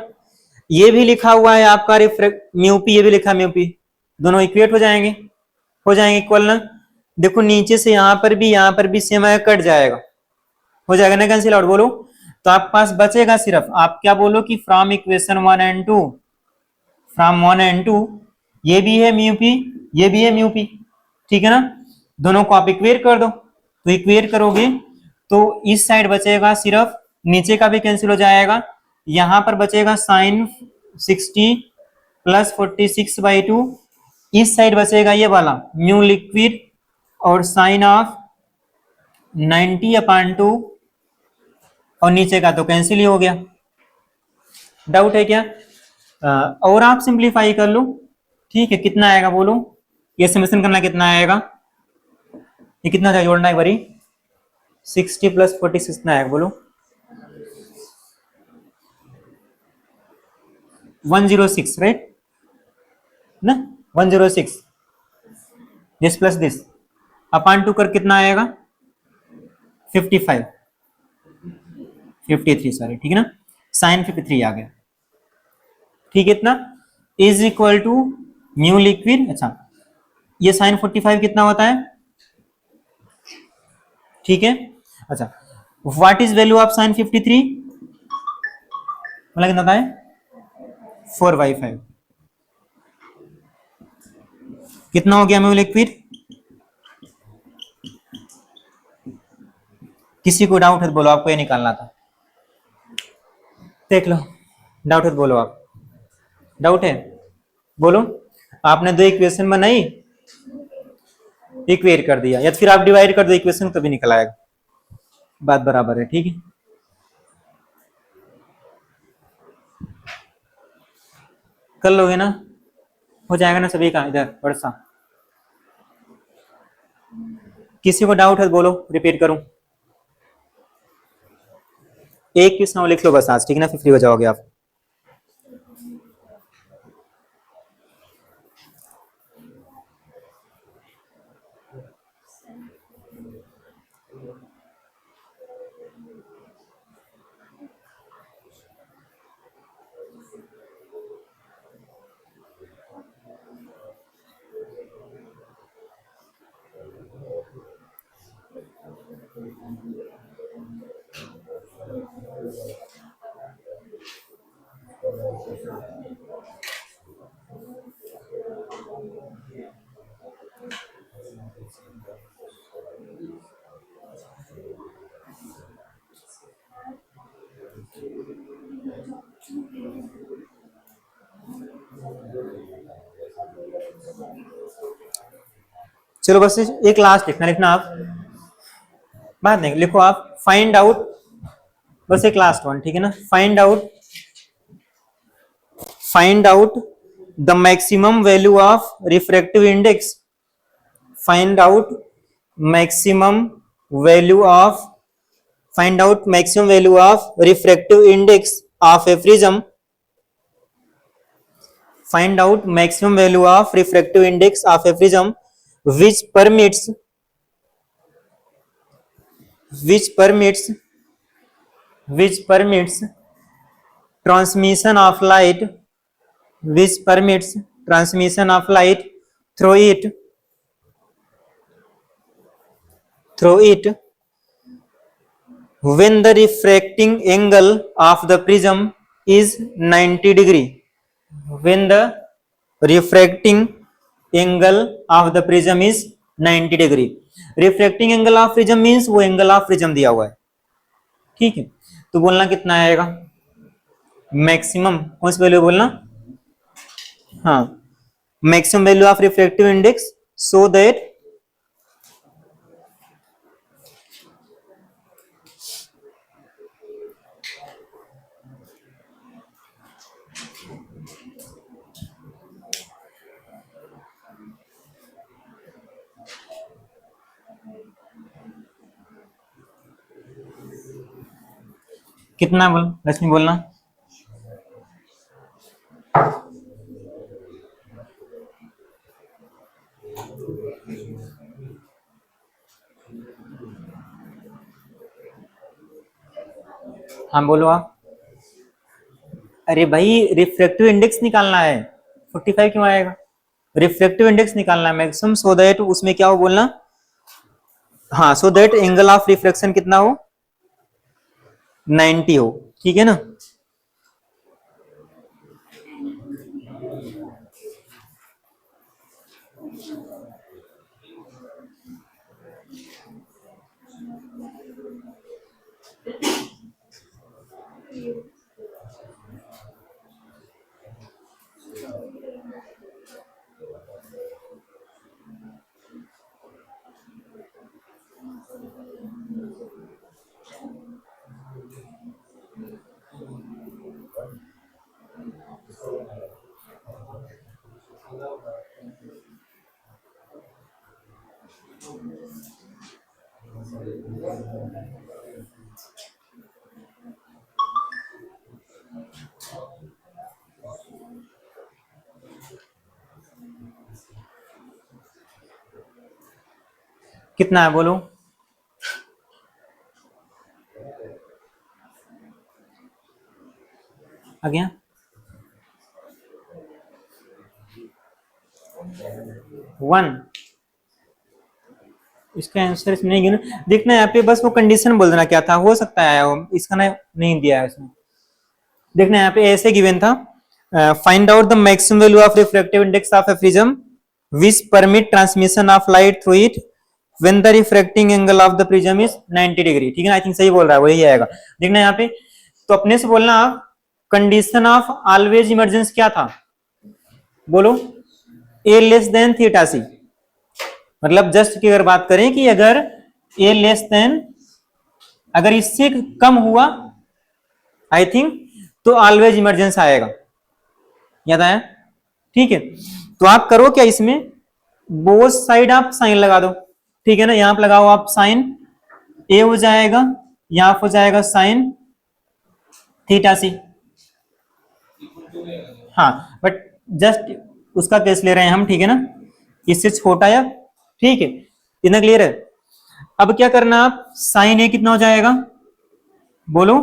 ये भी लिखा हुआ है आपका रिफ्रैक्ट म्यूपी, ये भी लिखा म्यूपी, दोनों इक्वेट हो जाएंगे, हो जाएंगे इक्वल ना। देखो नीचे से यहां पर भी सेम है, कट जाएगा, हो जाएगा ना कैंसिल आउट, बोलो। तो आपके पास बचेगा सिर्फ, आप क्या बोलो कि from equation 1 and 2, from 1 and 2, ये भी है म्यूपी, ये भी है म्यूपी, ठीक है ना। दोनों को आप इक्वेट कर दो, तो इक्वेट करोगे तो इस साइड बचेगा सिर्फ, नीचे का भी कैंसिल हो जाएगा, यहां पर बचेगा साइन 60 प्लस 46/2, इस साइड बचेगा ये वाला म्यू लिक्विड और साइन ऑफ 90/2, और नीचे का तो कैंसिल ही हो गया। डाउट है क्या? और आप सिंप्लीफाई कर लो, ठीक है। कितना आएगा बोलो, ये समेशन करना कितना आएगा, ये कितना था जोड़ना एक बारी, 60 प्लस 46 कितना आएगा बोलो, 106, राइट ना, 106, दिस प्लस दिस अपान 2 कर कितना आएगा, 55, 53 सॉरी, ठीक है ना, साइन 53 आ गया, ठीक है। इतना is equal to mu liquid, अच्छा ये साइन 45 कितना होता है, ठीक है। अच्छा what is value of sine 53, मतलब कितना होता है 4/5, कितना हो गया म्यू लिक्विड, किसी को डाउट है तो बोलो, आपको ये निकालना था, देख लो, डाउट है तो बोलो आप, डाउट है बोलो। आपने दो इक्वेशन बनाई, इक्वेट कर दिया, या फिर आप डिवाइड कर दो इक्वेशन तो भी निकल आएगा, बात बराबर है, ठीक है। कर लोगे ना, हो जाएगा ना सभी का इधर वर्षा। किसी को डाउट है बोलो, रिपीट करूं? एक क्वेश्चन और लिख लो बस आज, ठीक है ना, फिर फ्री हो जाओगे आप। चलो बस एक लास्ट लिखना आप, बात नहीं लिखो आप, फाइंड आउट, बस एक लास्ट वन, ठीक है ना। Find out the maximum value of refractive index, find out maximum value of find out maximum value of refractive index of A prism, find out maximum value of refractive index of a prism which permits transmission of light, which permits transmission of light through it when the refracting angle of the prism is 90 degree, when the refracting angle of the prism is 90 degree। Refracting angle of prism means वो एंगल ऑफ प्रिज्म दिया हुआ है, ठीक है। तो बोलना कितना आएगा, मैक्सिमम कौन सी वैल्यू बोलना, हाँ, maximum value of refractive index so that कितना बोल रश्मि बोलना, हाँ बोलो आप। अरे भाई रिफ्रैक्टिव इंडेक्स निकालना है, 45 क्यों आएगा, रिफ्रैक्टिव इंडेक्स निकालना है मैक्सिमम, सो दैट उसमें क्या हो बोलना, हाँ, so that angle of refraction कितना हो, 90 हो, ठीक है ना। कितना है बोलो, आ गया 1, इसका आंसर इसमें नहीं गिना, देखना यहाँ पे बस वो कंडीशन बोल देना क्या था, हो सकता है इसका ना नहीं दिया है उसमें, देखना यहाँ पे ऐसे गिवन था, find out the maximum value of refractive index of A prism which permit transmission of light through it when the refracting angle of the prism is 90 degree, ठीक है ना, आई थिंक सही बोल रहा है, वही आएगा। देखना यहाँ पे, तो अपने से बोलना आप, कंडीशन ऑफ ऑलवेज इमर्जेंस क्या था, बोलो, ए लेस देन थीटा सी, मतलब जस्ट की अगर बात करें कि अगर ए लेस देन, अगर इससे कम हुआ आई थिंक तो ऑलवेज इमरजेंस आएगा, याद आया? ठीक है, तो आप करो क्या, इसमें बोथ साइड आप साइन लगा दो, ठीक है ना। यहां पर लगाओ आप साइन, ए हो जाएगा, यहां पर हो जाएगा साइन थीटा सी। हाँ, बट जस्ट उसका केस ले रहे हैं हम, ठीक है ना, इससे छोटा या, ठीक है, इतना क्लियर है। अब क्या करना, आप साइन ए कितना हो जाएगा, बोलो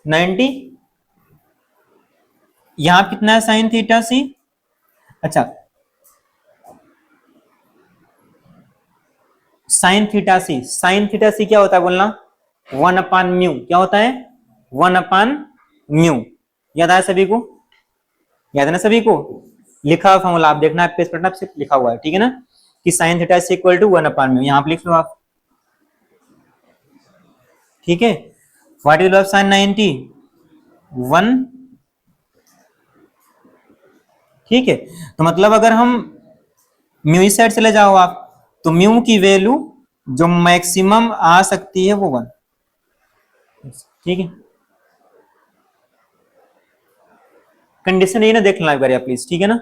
90, यहां कितना है साइन थीटा सी, अच्छा साइन थीटा सी क्या होता है बोलना, 1/μ, क्या होता है 1/μ। याद आया सभी को, याद है ना सभी को, लिखा हुआ फॉर्मूला आप देखना है पेज पर, सिर्फ लिखा हुआ है, ठीक है ना, कि sine theta is equal to 1/μ, यहां पर लिख लो आप, ठीक है। व्हाट इज ऑफ साइन 90, 1, ठीक है। तो मतलब अगर हम म्यू इस साइड चले जाओ आप, तो म्यू की वैल्यू जो मैक्सिमम आ सकती है वो 1, ठीक है। कंडीशन ये ना देख लेना एक बार प्लीज, ठीक है ना।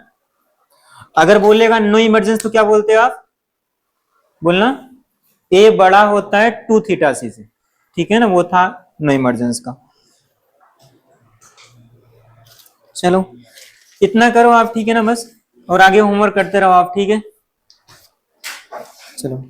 अगर बोलेगा नो इमरजेंस तो क्या बोलते हो आप, बोलना ए बड़ा होता है 2 थीटा सी से, ठीक है ना, वो था नो इमरजेंस का। चलो इतना करो आप, ठीक है ना बस, और आगे होमवर्क करते रहो आप, ठीक है। चलो